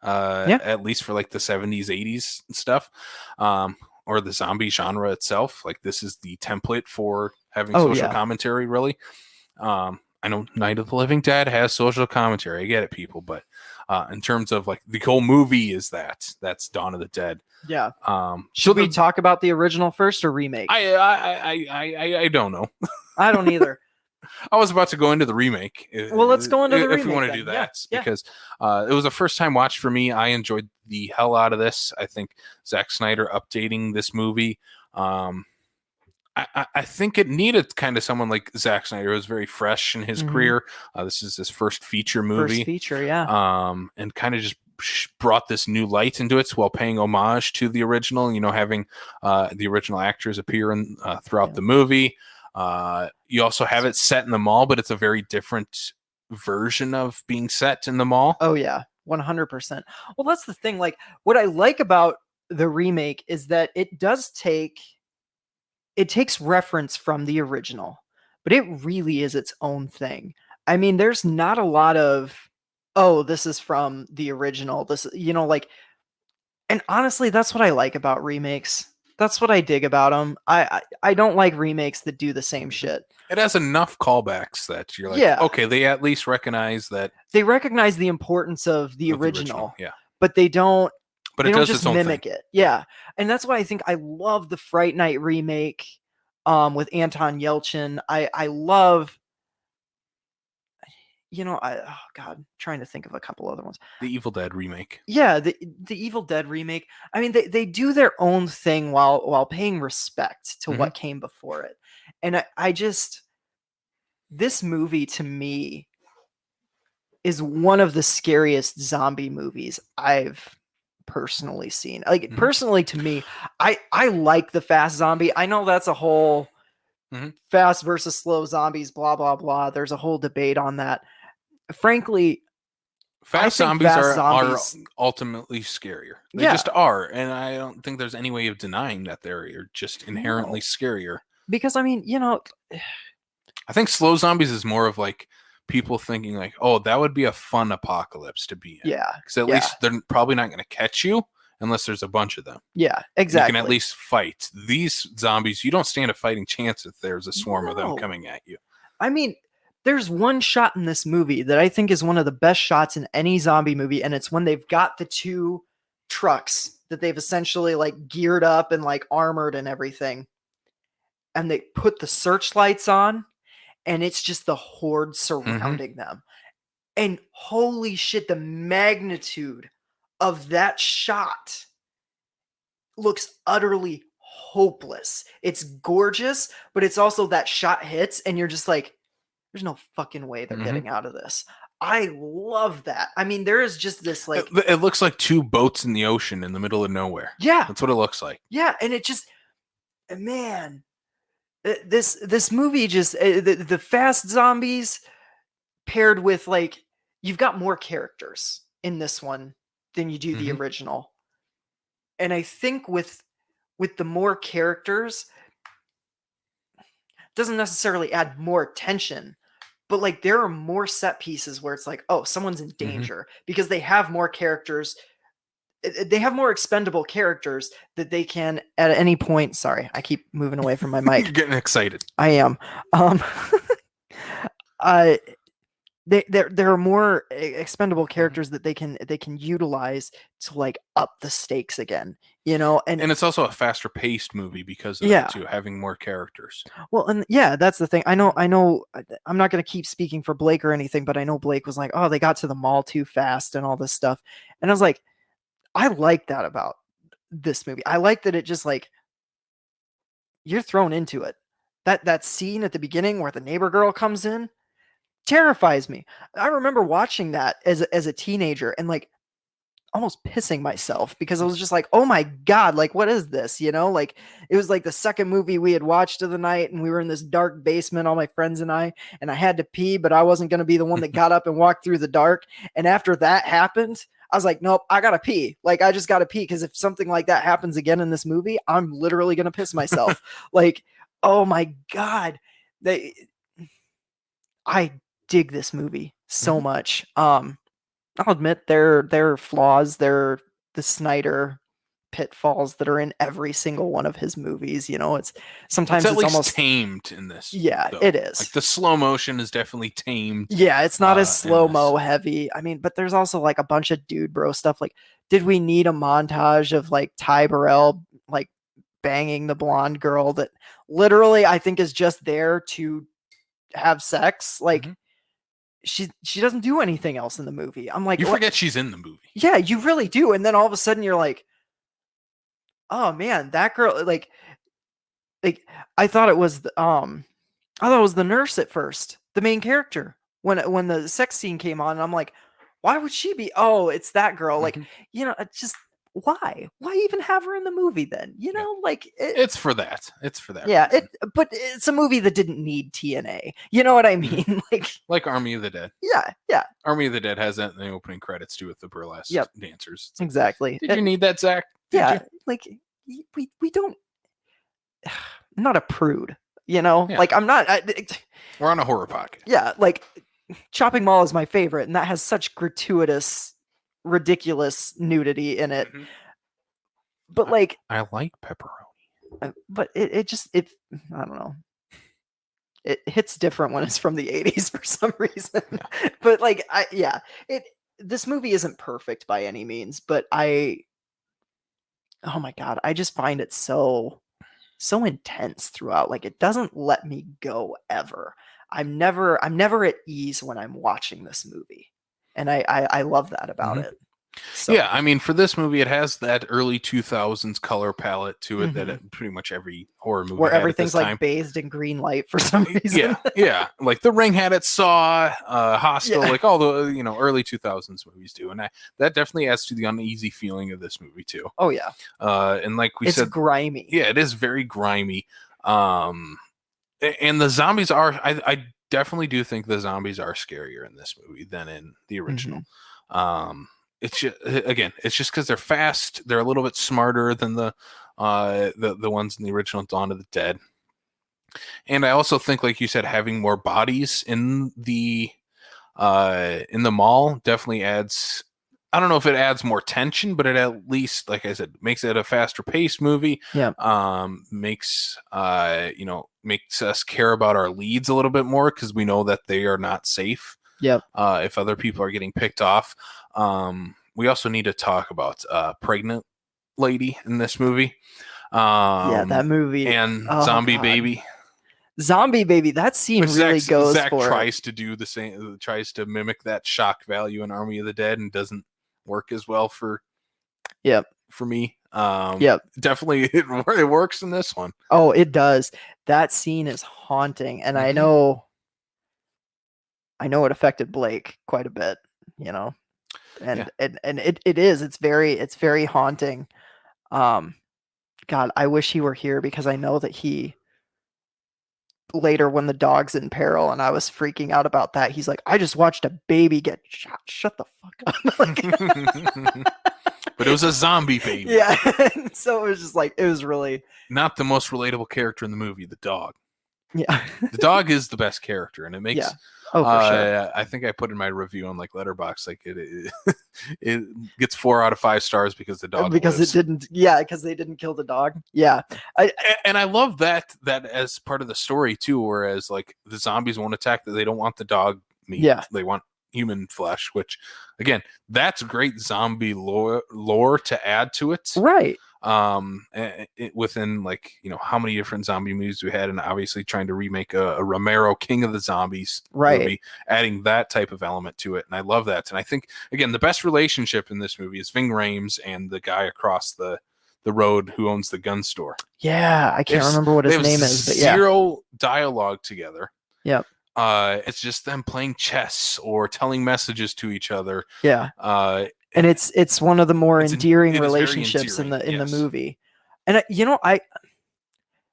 at least for like the 70s 80s stuff, or the zombie genre itself. Like, this is the template for having social commentary, really. I know Night of the Living Dead has social commentary, I get it, people, but in terms of like the whole movie, that's Dawn of the Dead. Should we talk about the original first or remake? I don't know. I don't either. I was about to go into the remake. Well, let's go into the remake if we want to do that, because it was a first time watch for me. I enjoyed the hell out of this. I think Zack Snyder updating this movie, I think it needed kind of someone like Zack Snyder, who was very fresh in his career. This is his first feature movie. First feature, yeah. And kind of just brought this new light into it while paying homage to the original, having the original actors appear in throughout the movie. You also have it set in the mall, but it's a very different version of being set in the mall. Oh, yeah. 100%. Well, that's the thing. Like, what I like about the remake is that it does take it takes reference from the original, but it really is its own thing. I mean, there's not a lot of, oh, this is from the original. This, like, and honestly, that's what I like about remakes. That's what I dig about them. I don't like remakes that do the same shit. It has enough callbacks that you're like, Yeah. okay, they at least recognize that. They recognize the importance of the original, yeah. but they don't. But they it don't does just its own mimic thing. it. Yeah, and that's why I think I love the Fright Night remake, with Anton Yelchin. I love. Oh God, trying to think of a couple other ones. The Evil Dead remake. Yeah, the Evil Dead remake. I mean, they do their own thing while paying respect to what came before it. And I just, this movie to me is one of the scariest zombie movies I've personally seen. Like, personally to me, I like the fast zombie. I know that's a whole fast versus slow zombies, blah, blah, blah. There's a whole debate on that. Frankly, fast zombies are ultimately scarier. They just are. And I don't think there's any way of denying that they're just inherently scarier. Because, I mean, I think slow zombies is more of like people thinking like, oh, that would be a fun apocalypse to be in. Yeah. Because at least they're probably not going to catch you unless there's a bunch of them. Yeah, exactly. You can at least fight. These zombies, you don't stand a fighting chance if there's a swarm of them coming at you. I mean, there's one shot in this movie that I think is one of the best shots in any zombie movie, and it's when they've got the two trucks that they've essentially like geared up and like armored and everything, and they put the searchlights on, and it's just the horde surrounding them. And holy shit, the magnitude of that shot looks utterly hopeless. It's gorgeous, but it's also that shot hits and you're just like, there's no fucking way they're getting out of this. I love that. I mean, there is just this like, it looks like two boats in the ocean in the middle of nowhere. Yeah, that's what it looks like. Yeah, and it just, man, this movie just, the fast zombies paired with like, you've got more characters in this one than you do the original. And I think with the more characters, doesn't necessarily add more tension, but like there are more set pieces where it's like, oh, someone's in danger because they have more characters. They have more expendable characters that they can at any point. Sorry, I keep moving away from my mic. You're getting excited. I am. There are more expendable characters that they can utilize to like up the stakes again, and it's also a faster paced movie because of that too, having more characters. Well, and that's the thing. I know I'm not going to keep speaking for Blake or anything, but I know Blake was like, oh, they got to the mall too fast and all this stuff. And I was like, I like that about this movie. I like that it just like, you're thrown into it. That scene at the beginning where the neighbor girl comes in terrifies me. I remember watching that as a teenager and like almost pissing myself because I was just like, oh my God, like what is this? Like it was like the second movie we had watched of the night and we were in this dark basement, all my friends and I had to pee, but I wasn't going to be the one that got up and walked through the dark. And after that happened, I was like, nope, I gotta pee. Like I just gotta pee because if something like that happens again in this movie, I'm literally gonna piss myself. Like, oh my God. I dig this movie so much. I'll admit there are flaws. There are the Snyder pitfalls that are in every single one of his movies. It's sometimes it's almost tamed in this. Yeah, though. It is. Like the slow motion is definitely tamed. Yeah, it's not as slow-mo heavy. I mean, but there's also like a bunch of dude bro stuff. Like, did we need a montage of like Ty Burrell like banging the blonde girl that literally I think is just there to have sex? Like she doesn't do anything else in the movie. I'm like, you forget she's in the movie. Yeah, you really do. And then all of a sudden you're like, oh man, that girl, like I thought it was the nurse at first, the main character. When the sex scene came on, I'm like, why would she be? Oh, it's that girl. Like, it's just why even have her in the movie then? Like it's for that. Yeah, but it's a movie that didn't need TNA. You know what I mean? Like Army of the Dead. Yeah. Army of the Dead has that in the opening credits too with the burlesque dancers. Exactly. Did you need that, Zack? Yeah, like we don't. I'm not a prude, like I'm not. We're on a horror podcast. Yeah, like Chopping Mall is my favorite, and that has such gratuitous, ridiculous nudity in it. But like, I like pepperoni. But it just I don't know. It hits different when it's from the 80s for some reason. Yeah. But like, this movie isn't perfect by any means, but oh my God, I just find it so intense throughout. Like, it doesn't let me go ever. I'm never at ease when I'm watching this movie. And I love that about it. So. Yeah, I mean, for this movie, it has that early 2000s color palette to it that pretty much every horror movie where had everything's like bathed in green light for some reason. Yeah. Like The Ring had it, Saw, Hostel, like all the early 2000s movies do, and that definitely adds to the uneasy feeling of this movie too. Oh yeah, and like we said, it's grimy. Yeah, it is very grimy. And the zombies are. I definitely do think the zombies are scarier in this movie than in the original. It's just, again, it's just because they're fast. They're a little bit smarter than the ones in the original Dawn of the Dead. And I also think, like you said, having more bodies in the mall definitely adds. I don't know if it adds more tension, but it at least, like I said, makes it a faster paced movie. Yeah. Makes us care about our leads a little bit more because we know that they are not safe. Yep. If other people are getting picked off. We also need to talk about pregnant lady in this movie. That movie and Zombie Baby. Zombie Baby. That scene really goes Zack for tries it. to do the same. Tries to mimic that shock value in Army of the Dead and doesn't work as well for. Yep. For me. Definitely it works in this one. Oh, it does. That scene is haunting, and I know it affected Blake quite a bit, and it is. It's very haunting. God, I wish he were here because I know that he later, when the dog's in peril and I was freaking out about that, he's like, I just watched a baby get shot. Shut the fuck up. But it was a zombie baby. Yeah. So it was just like, it was really not the most relatable character in the movie, the dog. Yeah. The dog is the best character, and it makes. Yeah. Oh, for sure. I think I put in my review on like Letterboxd, like it gets 4 out of 5 stars because the dog because lives. it didn't. Yeah, because they didn't kill the dog. Yeah, and I love that as part of the story too. Whereas like the zombies won't attack; they don't want the dog meat. Yeah, they want human flesh. Which again, that's great zombie lore to add to it. Right. Within like how many different zombie movies we had, and obviously trying to remake a Romero King of the Zombies movie, adding that type of element to it, and I love that. And I think again the best relationship in this movie is Ving Rhames and the guy across the road who owns the gun store. Yeah, I can't remember what his name is, but zero dialogue together. Yep. It's just them playing chess or telling messages to each other. Yeah. And it's one of the more endearing relationships in the movie. And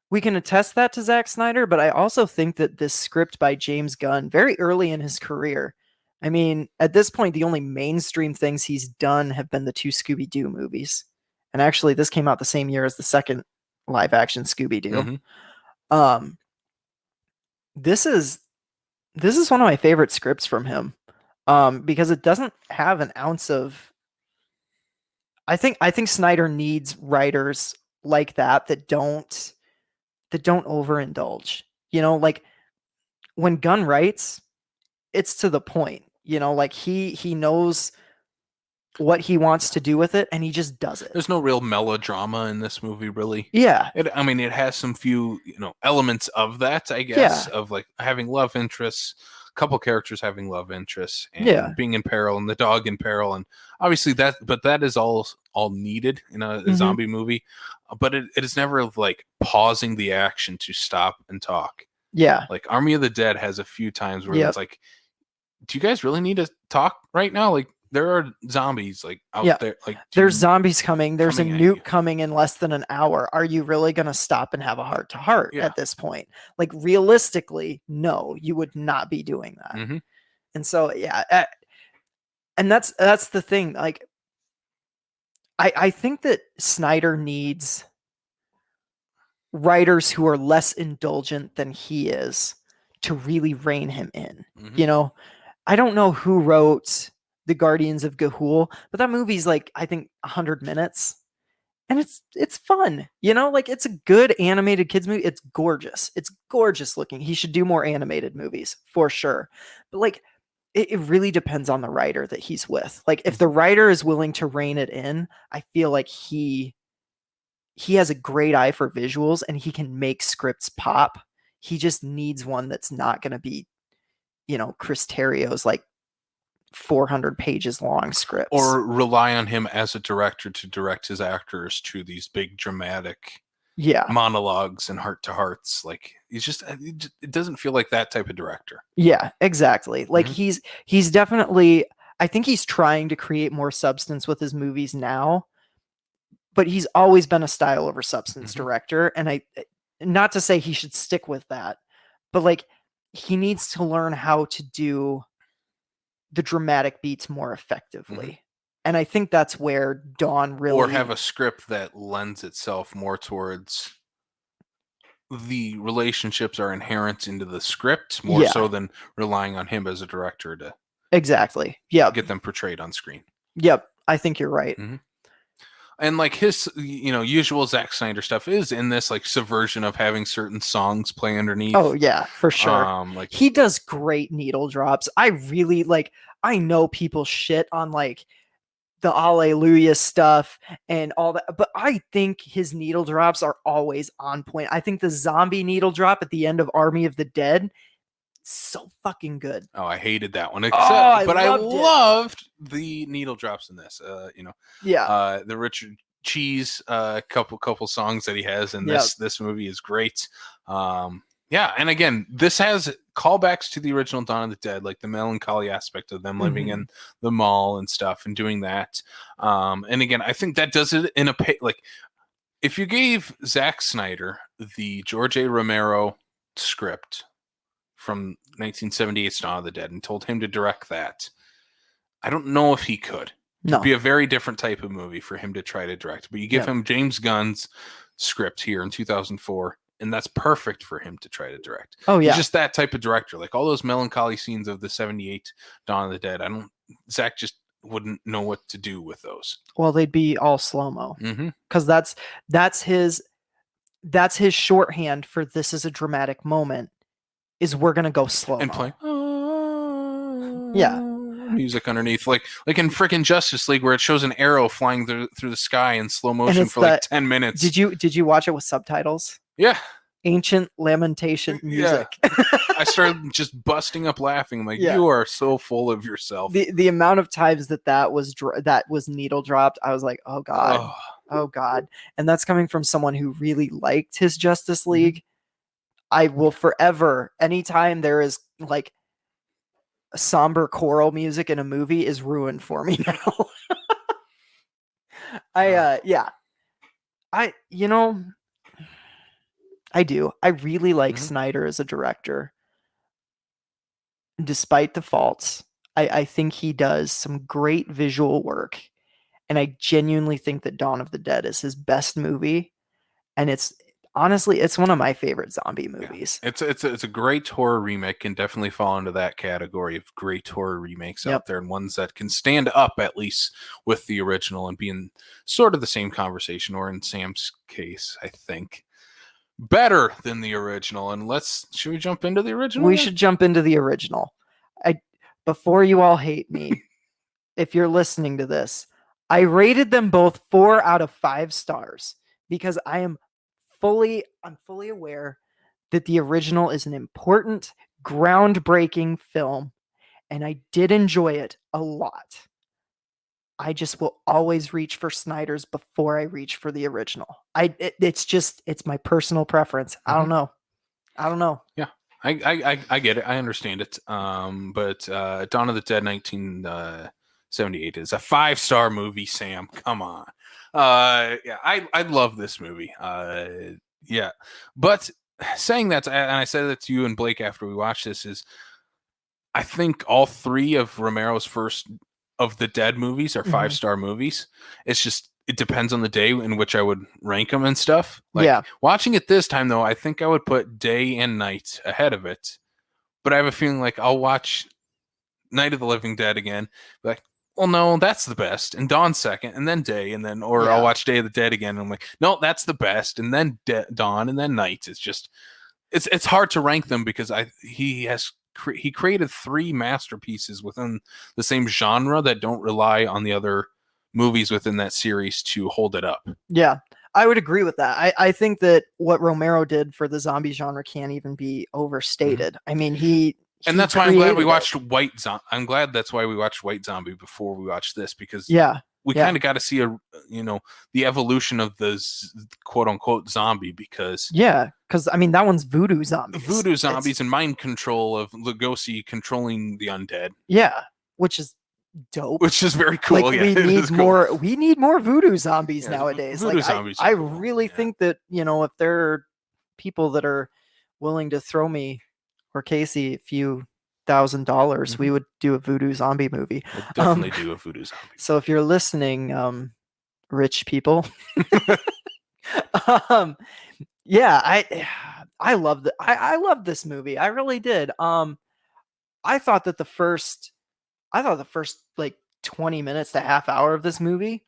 we can attest that to Zack Snyder, but I also think that this script by James Gunn, very early in his career, I mean, at this point, the only mainstream things he's done have been the 2 Scooby-Doo movies. And actually, this came out the same year as the second live-action Scooby-Doo. Mm-hmm. This is one of my favorite scripts from him. Because it doesn't have an ounce of. I think Snyder needs writers like that don't overindulge. Like when Gunn writes, it's to the point. Like he knows what he wants to do with it, and he just does it. There's no real melodrama in this movie, really. Yeah. It has some few elements of that, I guess, of like having love interests. Couple characters having love interests and being in peril and the dog in peril, and obviously that is all needed in a zombie movie, but it is never like pausing the action to stop and talk. Like Army of the Dead has a few times where it's like, do you guys really need to talk right now? Like there are zombies like out there, like there's zombies coming, there's a nuke coming in less than an hour. Are you really going to stop and have a heart to heart at this point? Like realistically, no, you would not be doing that. And so and that's the thing. Like I think that Snyder needs writers who are less indulgent than he is to really rein him in. You know, I don't know who wrote The Guardians of Ga'Hoole, but that movie's like, I think 100 minutes. And it's fun, you know, like it's a good animated kids movie. It's gorgeous. It's gorgeous looking. He should do more animated movies for sure. But like it really depends on the writer that he's with. Like if the writer is willing to rein it in, I feel like he has a great eye for visuals and he can make scripts pop. He just needs one that's not going to be, you know, Chris Terrio's like 400 pages long scripts, or rely on him as a director to direct his actors to these big dramatic monologues and heart to hearts. Like it doesn't feel like that type of director. Yeah, exactly. Like he's definitely, I think he's trying to create more substance with his movies now, but he's always been a style over substance director. And not to say he should stick with that, but like he needs to learn how to do the dramatic beats more effectively. And I think that's where Dawn really... Or have a script that lends itself more towards the relationships are inherent into the script more so than relying on him as a director to get them portrayed on screen. Yep. I think you're right. And like his, you know, usual Zack Snyder stuff is in this like subversion of having certain songs play underneath. Oh yeah, for sure. Like he does great needle drops. I really like, I know people shit on like the Alleluia stuff and all that, but I think his needle drops are always on point. I think the zombie needle drop at the end of Army of the Dead, so fucking good. Oh, I hated that one. I loved the needle drops in this. You know, the Richard Cheese couple songs that he has in this movie is great. And again, this has callbacks to the original Dawn of the Dead, like the melancholy aspect of them living in the mall and stuff and doing that. And again, I think that does it in a like if you gave Zack Snyder the George A. Romero script from 1978's Dawn of the Dead and told him to direct that, I don't know if he could. It'd be a very different type of movie for him to try to direct. But you give him James Gunn's script here in 2004, and that's perfect for him to try to direct. Oh, yeah. He's just that type of director. Like all those melancholy scenes of the 78 Dawn of the Dead, Zack just wouldn't know what to do with those. Well, they'd be all slow-mo. Because that's his shorthand for this is a dramatic moment. Is we're gonna go slow and play music underneath, like in freaking Justice League, where it shows an arrow flying through the sky in slow motion for like 10 minutes. Did you watch it with subtitles? Yeah. Ancient lamentation music. I started just busting up laughing. I'm like, you are so full of yourself. The amount of times that was needle dropped, I was like, oh god, oh god. And that's coming from someone who really liked his Justice League. I will forever, anytime there is like a somber choral music in a movie is ruined for me now. I do. I really like Snyder as a director. Despite the faults, I think he does some great visual work. And I genuinely think that Dawn of the Dead is his best movie. And honestly, it's one of my favorite zombie movies. Yeah. It's a great horror remake, can definitely fall into that category of great horror remakes out there, and ones that can stand up at least with the original and be in sort of the same conversation, or in Sam's case, I think, better than the original. And should we jump into the original? We should jump into the original. Before you all hate me, if you're listening to this, I rated them both 4 out of 5 stars because I'm fully aware that the original is an important, groundbreaking film, and I did enjoy it a lot. I just will always reach for Snyder's before I reach for the original. It's my personal preference. I don't know. Yeah, I get it. I understand it. But Dawn of the Dead 1978 is a 5-star movie, Sam. Come on. I love this movie. But saying that, and I said that to you and Blake after we watched this, is I think all 3 of Romero's first of the Dead movies are 5-star movies. It's just it depends on the day in which I would rank them and stuff. Like, yeah. Watching it this time, though, I think I would put day and night ahead of it. But I have a feeling like I'll watch Night of the Living Dead again. Like, well, no, that's the best. And Dawn second, and then Day, and then, or I'll watch Day of the Dead again. And I'm like, no, that's the best. And then Dawn, and then Night. It's just, it's hard to rank them because he created 3 masterpieces within the same genre that don't rely on the other movies within that series to hold it up. Yeah, I would agree with that. I think that what Romero did for the zombie genre can't even be overstated. I mean, and that's why I'm glad we watched White Zombie. I'm glad that's why we watched White Zombie before we watched this, because we kind of got to see the evolution of the quote unquote zombie, because I mean, that one's voodoo zombies. Voodoo zombies and mind control of Lugosi controlling the undead. Yeah, which is dope. Which is very cool. Like, we need more. We need more voodoo zombies nowadays. Voodoo zombies. I really think that if there are people that are willing to throw me or Casey a few $1,000, we would do a voodoo zombie movie. We'll definitely do a voodoo zombie. So if you're listening, rich people, I love I love this movie. I really did. I thought the first like 20 minutes to half hour of this movie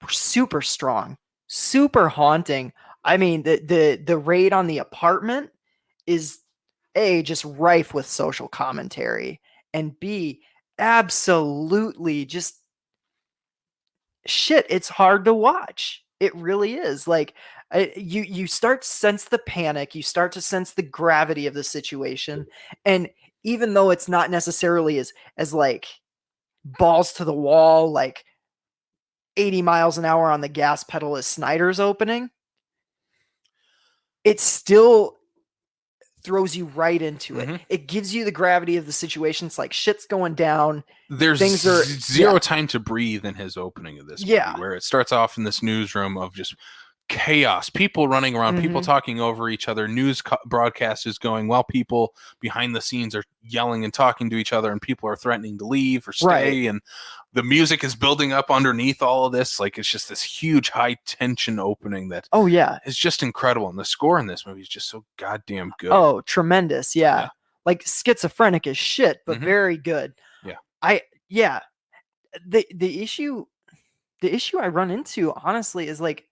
were super strong, super haunting. I mean, the raid on the apartment is A, just rife with social commentary, and B, absolutely just shit. It's hard to watch. It really is. Like, you start to sense the panic, you start to sense the gravity of the situation, and even though it's not necessarily as like balls to the wall, like 80 miles an hour on the gas pedal as Snyder's opening, it still throws you right into it. It gives you the gravity of the situation. It's like shit's going down. There's zero time to breathe in his opening of this movie, where it starts off in this newsroom of just chaos, people running around, people talking over each other, news broadcast is going while people behind the scenes are yelling and talking to each other, and people are threatening to leave or stay, and the music is building up underneath all of this. Like, it's just this huge high tension opening that is just incredible, and the score in this movie is just so goddamn good. Oh, tremendous. Like schizophrenic as shit, but very good. The issue I run into, honestly, is like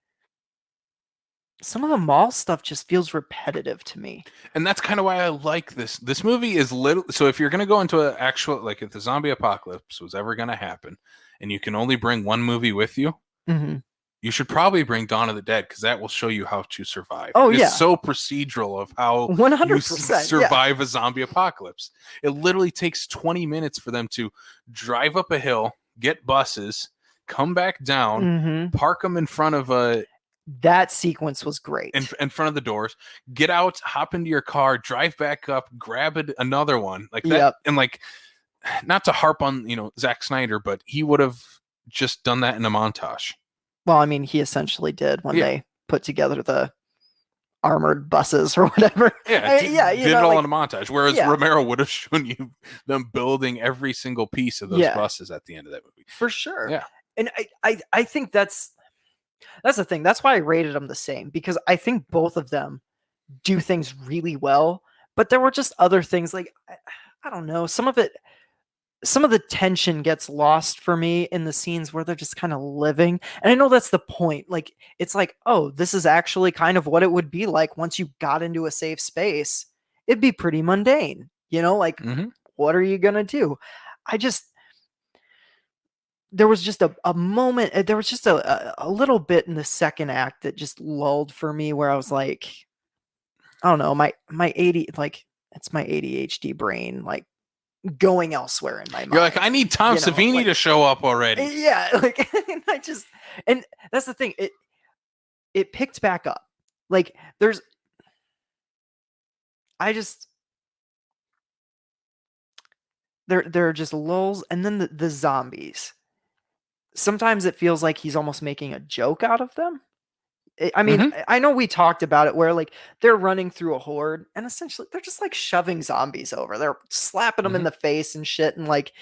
some of the mall stuff just feels repetitive to me. And that's kind of why I like this. This movie is little. So if you're going to go into an actual, like, if the zombie apocalypse was ever going to happen and you can only bring one movie with you, you should probably bring Dawn of the Dead, because that will show you how to survive. It's so procedural of how 100% you survive a zombie apocalypse. It literally takes 20 minutes for them to drive up a hill, get buses, come back down, park them in front of a... That sequence was great. In front of the doors, get out, hop into your car, drive back up, grab another one like that. And like, not to harp on, Zack Snyder, but he would have just done that in a montage. Well, I mean, he essentially did when they put together the armored buses or whatever. Did it all in a montage. Whereas Romero would have shown you them building every single piece of those buses at the end of that movie. For sure. Yeah. And I think that's the thing. That's why I rated them the same, because I think both of them do things really well, but there were just other things, like, I don't know, some of the tension gets lost for me in the scenes where they're just kind of living. And I know that's the point. Like, it's like, oh, this is actually kind of what it would be like once you got into a safe space. It'd be pretty mundane, like, what are you going to do? There was just a moment, there was just a little bit in the second act that just lulled for me, where I was like, I don't know, my it's my ADHD brain, like, going elsewhere in my mind. You're like, I need Tom Savini to show up already. Yeah, like, and that's the thing. It picked back up. Like, there are just lulls, and then the zombies. Sometimes it feels like he's almost making a joke out of them. I mean, I know we talked about it where, like, they're running through a horde and essentially they're just like shoving zombies over. They're slapping them in the face and shit. And like,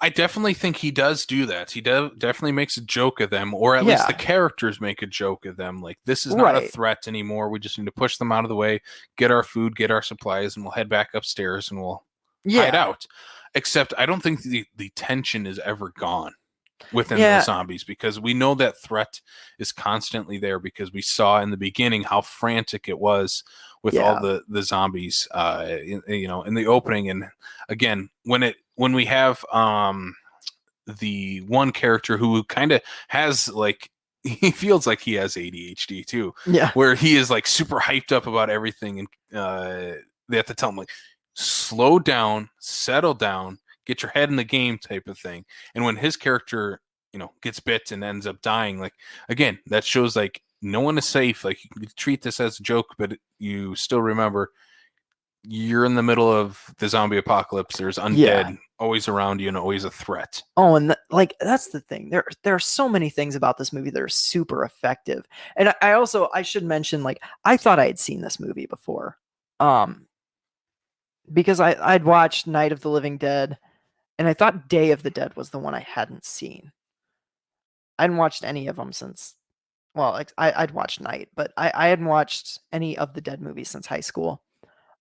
I definitely think he does do that. He definitely makes a joke of them, or at least the characters make a joke of them. Like, this is not a threat anymore. We just need to push them out of the way, get our food, get our supplies, and we'll head back upstairs and we'll hide out. Except I don't think the tension is ever gone within the zombies, because we know that threat is constantly there, because we saw in the beginning how frantic it was with all the zombies in the opening. And again, when we have the one character who kind of has, like, he feels like he has ADHD too, where he is like super hyped up about everything, and they have to tell him, like, slow down, settle down, get your head in the game type of thing. And when his character, gets bit and ends up dying, like, again, that shows like no one is safe. Like, you can treat this as a joke, but you still remember you're in the middle of the zombie apocalypse. There's undead always around you and always a threat. Oh, and that's the thing. There are so many things about this movie that are super effective. And I should mention, like, I thought I had seen this movie before. Because I'd watched Night of the Living Dead, and I thought Day of the Dead was the one I hadn't seen. I hadn't watched any of them since, well, I'd watched Night, but I hadn't watched any of the Dead movies since high school.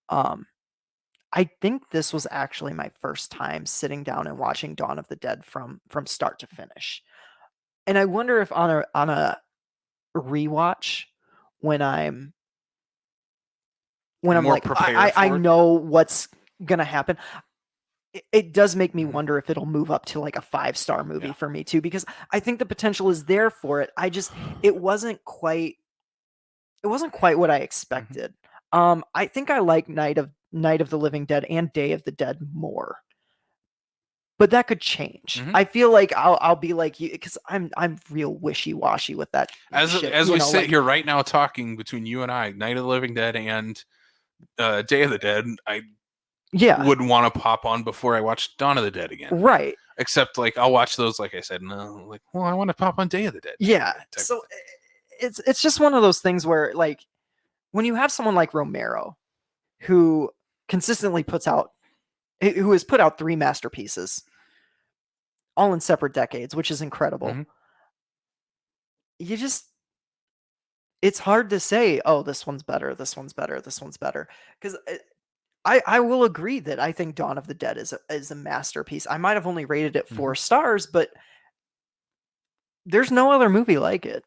I think this was actually my first time sitting down and watching Dawn of the Dead from start to finish. And I wonder if on a rewatch, when I'm like, I know what's gonna happen, it does make me wonder if it'll move up to like a 5-star movie for me too, because I think the potential is there for it. It wasn't quite what I expected. I think I like Night of the Living Dead and Day of the Dead more, but that could change. I feel like I'll be like you, because I'm real wishy-washy with that. As we sit here right now talking between you and I, Night of the Living Dead and Day of the Dead, I wouldn't want to pop on before I watch Dawn of the Dead again. Right. Except, like, I'll watch those, like I said, and I want to pop on Day of the Dead. Yeah. So it's just one of those things where, like, when you have someone like Romero, who consistently who has put out 3 masterpieces, all in separate decades, which is incredible. It's hard to say, oh, this one's better, this one's better, this one's better. Because I will agree that I think Dawn of the Dead is a masterpiece. I might have only rated it 4 stars, but there's no other movie like it,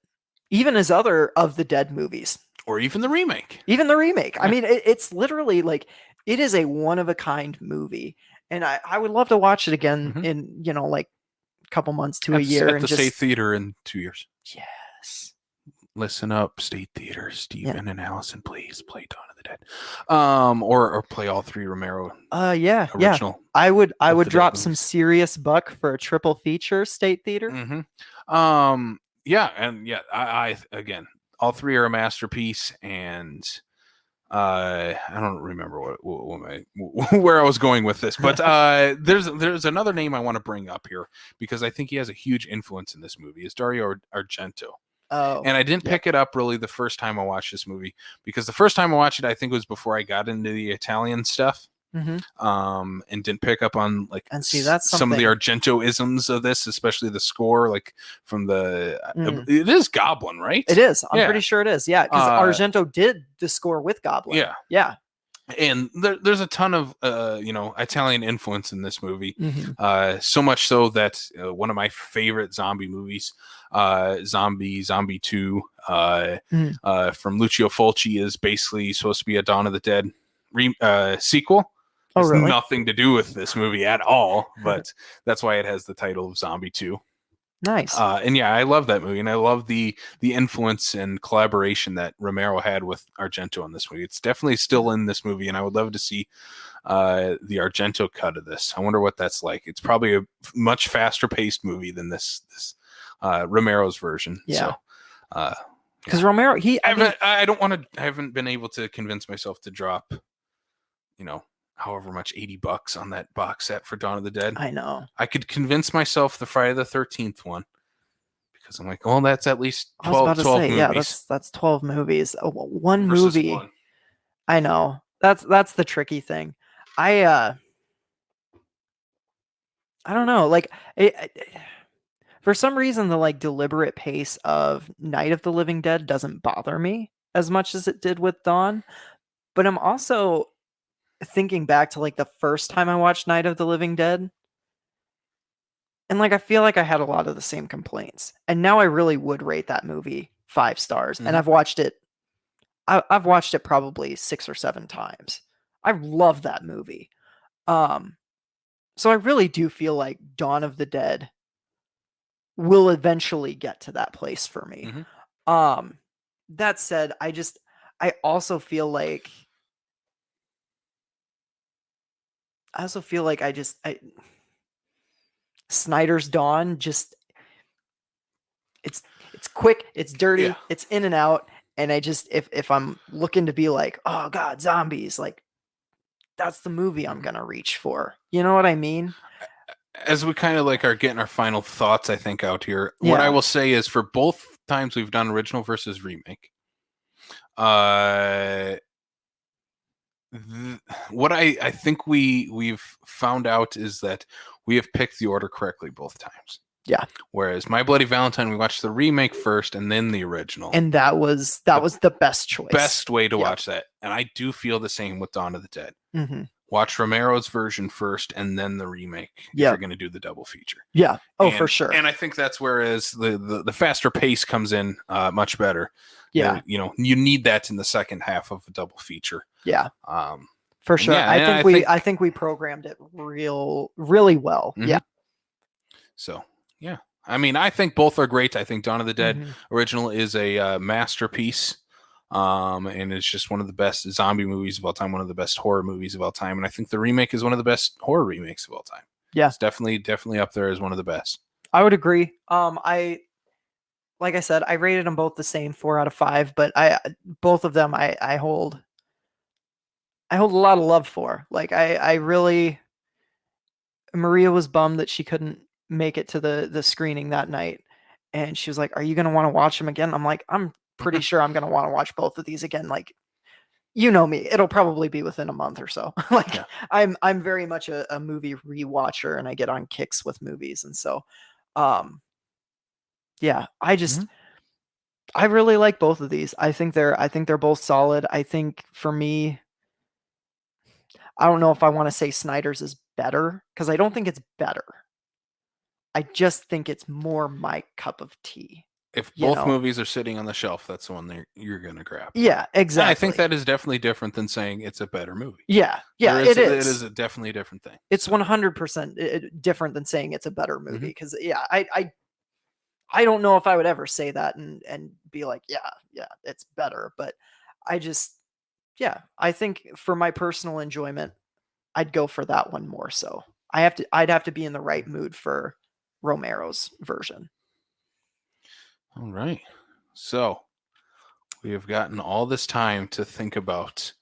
even as other of the Dead movies. Or even the remake. I mean, it's literally like, it is a one-of-a-kind movie. And I would love to watch it again in, like, a couple months to a year. At the State Theater in 2 years. Yes. Listen up, State Theater. Stephen and Allison, please play Dawn of the Dead. Or play all 3 Romero original. I would drop some serious buck for a triple feature, State Theater. I again, all 3 are a masterpiece, and I don't remember where I was going with this, but there's another name I want to bring up here, because I think he has a huge influence in this movie. Is Dario Argento. Oh, and I didn't pick it up really the first time I watched this movie, because the first time I watched it, I think it was before I got into the Italian stuff. And didn't pick up on, like, and see, that's some of the Argento isms of this, especially the score, like from the it is Goblin, right? It is. I'm pretty sure it is. Yeah, because Argento did the score with Goblin. Yeah. And there's a ton of Italian influence in this movie. So much so that one of my favorite zombie movies, Zombie 2, from Lucio Fulci, is basically supposed to be a Dawn of the Dead sequel. Has nothing to do with this movie at all, but that's why it has the title of Zombie 2. Nice. And I love that movie, and I love the influence and collaboration that Romero had with Argento on this movie. It's definitely still in this movie, and I would love to see the Argento cut of this. I wonder what that's like. It's probably a much faster paced movie than this Romero's version. Yeah. So, because Romero, I haven't been able to convince myself to drop, however much, $80 on that box set for Dawn of the Dead. I know. I could convince myself the Friday the 13th one, because I'm like, well, that's at least 12 movies. Yeah, that's 12 movies. One movie. One. I know. That's the tricky thing. I I don't know. Like, for some reason, the like deliberate pace of Night of the Living Dead doesn't bother me as much as it did with Dawn. But I'm also thinking back to like the first time I watched Night of the Living Dead. And like I feel like I had a lot of the same complaints. And now I really would rate that movie 5 stars. And I've watched it probably 6 or 7 times. I love that movie. So I really do feel like Dawn of the Dead will eventually get to that place for me. That said, I also feel like Snyder's Dawn just it's quick, it's dirty, it's in and out, and I just if I'm looking to be like, oh god, zombies, like that's the movie I'm gonna reach for. You know what I mean? As we kind of like are getting our final thoughts, I think, out here, what I will say is for both times we've done original versus remake, what I think we've found out is that we have picked the order correctly both times. Yeah. Whereas My Bloody Valentine, we watched the remake first and then the original. And that was the best choice. Best way to watch that. And I do feel the same with Dawn of the Dead. Mm-hmm. Watch Romero's version first and then the remake if you're going to do the double feature. Yeah. Oh, for sure. And I think that's whereas the faster pace comes in much better. Yeah. You need that in the second half of a double feature. Yeah. For sure. Yeah, I think we programmed it really well. Mm-hmm. Yeah. So, yeah. I mean, I think both are great. I think Dawn of the Dead original is a masterpiece. And it's just one of the best zombie movies of all time, one of the best horror movies of all time. And I think the remake is one of the best horror remakes of all time. Yeah. It's definitely up there as one of the best. I would agree. Like I said, I rated them both the same, 4 out of 5, but both of them I hold a lot of love for. Like I really, Maria was bummed that she couldn't make it to the screening that night. And she was like, are you going to want to watch them again? I'm like, I'm pretty sure I'm going to want to watch both of these again. Like, you know me, it'll probably be within a month or so. Like I'm very much a movie rewatcher and I get on kicks with movies. And so, yeah, I really like both of these. I think they're both solid. I think for me, I don't know if I want to say Snyder's is better because I don't think it's better. I just think it's more my cup of tea. If both movies are sitting on the shelf, that's the one you're going to grab. Yeah, exactly. And I think that is definitely different than saying it's a better movie. Yeah, it is. It is definitely a different thing. It's 100% different than saying it's a better movie because I don't know if I would ever say that and be like, yeah, it's better. But I think for my personal enjoyment, I'd go for that one more so. I'd have to be in the right mood for Romero's version. All right. So we have gotten all this time to think about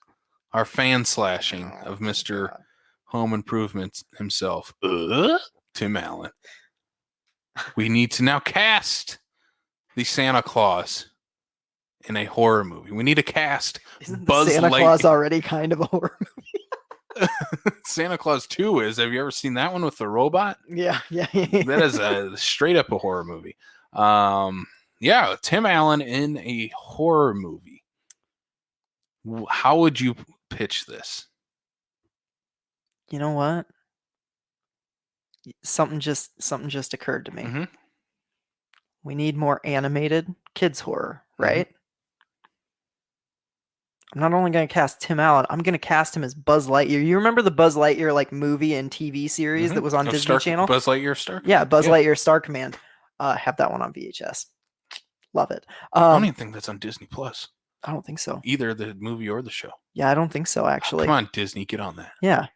our fan slashing of Mr. Home Improvement himself, Tim Allen. We need to now cast the Santa Claus in a horror movie. We need to cast Buzz Santa Claus already kind of a horror movie. Santa Claus 2 is. Have you ever seen that one with the robot? Yeah. That is a straight up a horror movie. Yeah, Tim Allen in a horror movie. How would you pitch this? You know what? Something just occurred to me. Mm-hmm. We need more animated kids horror, right? Mm-hmm. I'm not only going to cast Tim Allen, I'm going to cast him as Buzz Lightyear. You remember the Buzz Lightyear like movie and TV series that was on Disney Channel? Buzz Lightyear Star Command. Yeah, Buzz Lightyear Star Command. Have that one on VHS. Love it. I don't even think that's on Disney Plus. I don't think so. Either the movie or the show. Yeah, I don't think so, actually. Come on, Disney, get on that. Yeah.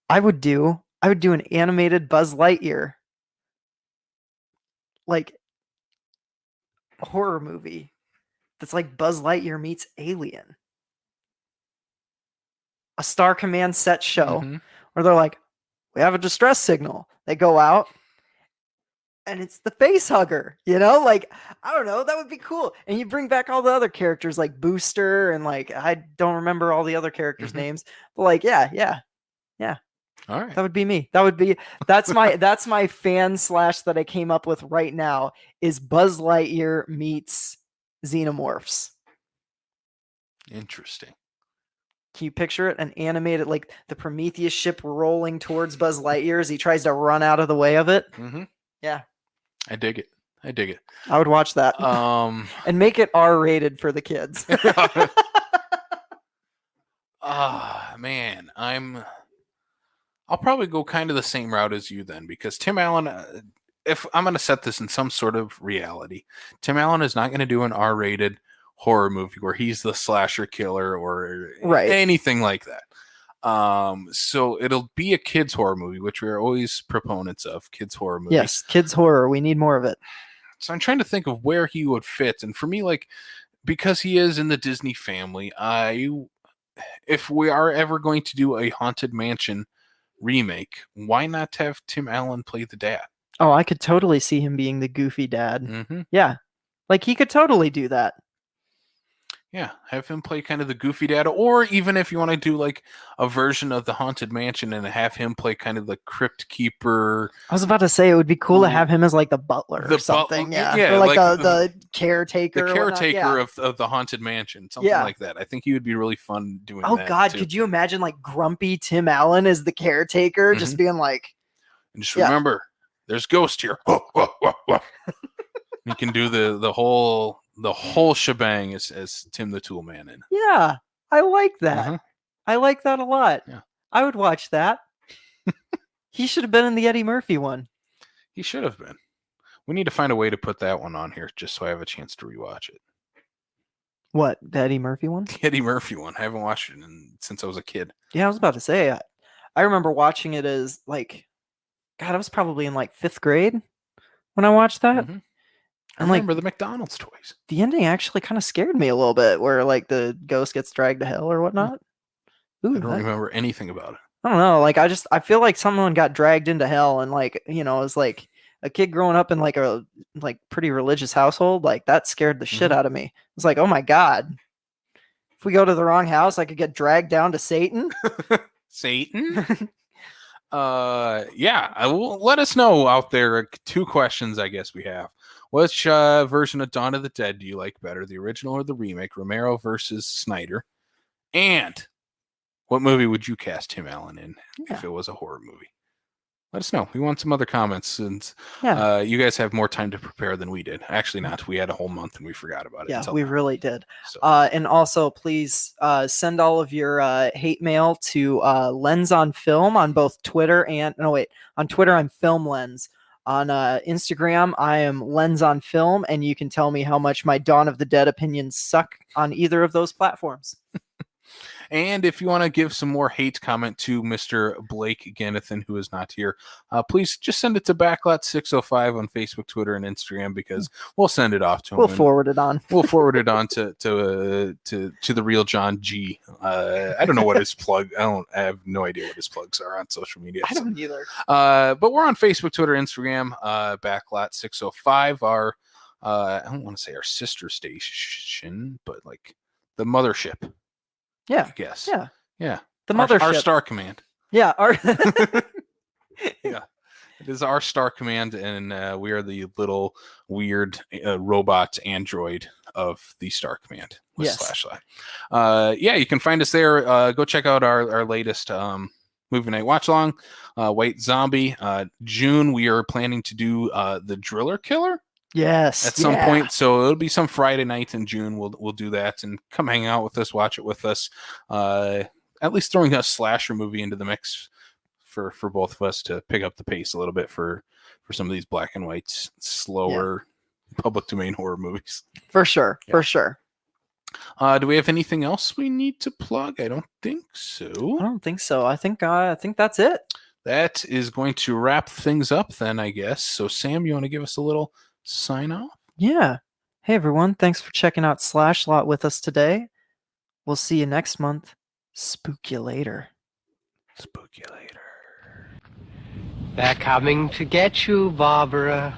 I would do an animated Buzz Lightyear like horror movie that's like Buzz Lightyear meets Alien. A Star Command set show where they're like, we have a distress signal. They go out and it's the face hugger, like, I don't know, that would be cool. And you bring back all the other characters like Booster and like, I don't remember all the other characters' names, but like, yeah. All right. That would be me. That's my fan slash that I came up with right now is Buzz Lightyear meets Xenomorphs. Interesting. Can you picture it? An animated, like the Prometheus ship rolling towards Buzz Lightyear as he tries to run out of the way of it. Mm-hmm. Yeah. I dig it. I would watch that. And make it R-rated for the kids. Man, I'll probably go kind of the same route as you then, because Tim Allen, if I'm going to set this in some sort of reality, Tim Allen is not going to do an R-rated horror movie where he's the slasher killer or anything like that. So it'll be a kids horror movie, which we're always proponents of, kids horror movies. Yes, kids horror. We need more of it. So I'm trying to think of where he would fit. And for me, like, because he is in the Disney family, if we are ever going to do a Haunted Mansion remake, why not have Tim Allen play the dad? Oh, I could totally see him being the goofy dad. Mm-hmm. Yeah. Like he could totally do that. Yeah, have him play kind of the goofy dad, or even if you want to do like a version of the Haunted Mansion and have him play kind of the crypt keeper. I was about to say it would be cool to have him as like the butler or something. Yeah, or like the caretaker. The caretaker of the Haunted Mansion, something like that. I think he would be really fun doing that. Oh God, could you imagine like grumpy Tim Allen as the caretaker, just being like, and just remember, there's ghosts here. You can do the whole shebang as Tim the Tool Man in. Yeah, I like that. I like that a lot. Yeah. I would watch that. He should have been in the Eddie Murphy one. He should have been. We need to find a way to put that one on here just so I have a chance to rewatch it. What, the Eddie Murphy one? The Eddie Murphy one. I haven't watched it since I was a kid. Yeah, I was about to say. I remember watching it as like, God, I was probably in like 5th grade when I watched that. Mm-hmm. I remember the McDonald's toys. The ending actually kind of scared me a little bit, where like the ghost gets dragged to hell or whatnot. Ooh, I don't remember anything about it. I don't know. Like I feel like someone got dragged into hell, and like, you know, as like a kid growing up in like a pretty religious household, like that scared the shit out of me. It's like, oh my God, if we go to the wrong house, I could get dragged down to Satan. Satan? Yeah. Let us know out there. 2 questions, I guess we have. Which version of Dawn of the Dead do you like better, the original or the remake? Romero versus Snyder. And what movie would you cast Tim Allen in if it was a horror movie? Let us know. We want some other comments, since you guys have more time to prepare than we did. Actually, not. We had a whole month and we forgot about it. Yeah, we really did. So. And also, please send all of your hate mail to Lens on Film on both Twitter and on Twitter I'm Film Lens. On Instagram, I am Lens on Film, and you can tell me how much my Dawn of the Dead opinions suck on either of those platforms. And if you want to give some more hate comment to Mr. Blake Gannathan, who is not here, please just send it to Backlot605 on Facebook, Twitter, and Instagram, because we'll send it off to him. We'll forward it on. We'll forward it on to the real John G. I don't know what his plug. I have no idea what his plugs are on social media. I don't either. But we're on Facebook, Twitter, Instagram. Backlot605. Our I don't want to say our sister station, but like the mothership. Yeah. I guess. Yeah. The mothership. Our Star Command. Yeah. Yeah. It is our Star Command, and we are the little weird robot android of the Star Command with /. Yeah, you can find us there. Go check out our latest movie night watch along, White Zombie. June, we are planning to do the Driller Killer. Yes. At some point. So it'll be some Friday night in June. We'll do that, and come hang out with us, watch it with us. At least throwing a slasher movie into the mix for both of us to pick up the pace a little bit for some of these black and white, slower public domain horror movies. For sure. Yeah. For sure. Do we have anything else we need to plug? I don't think so. I don't think so. I think that's it. That is going to wrap things up then, I guess. So Sam, you want to give us a little sign off? Yeah. Hey everyone, thanks for checking out Slashlot with us today. We'll see you next month. Spook you later. Spook you later. They're coming to get you, Barbara.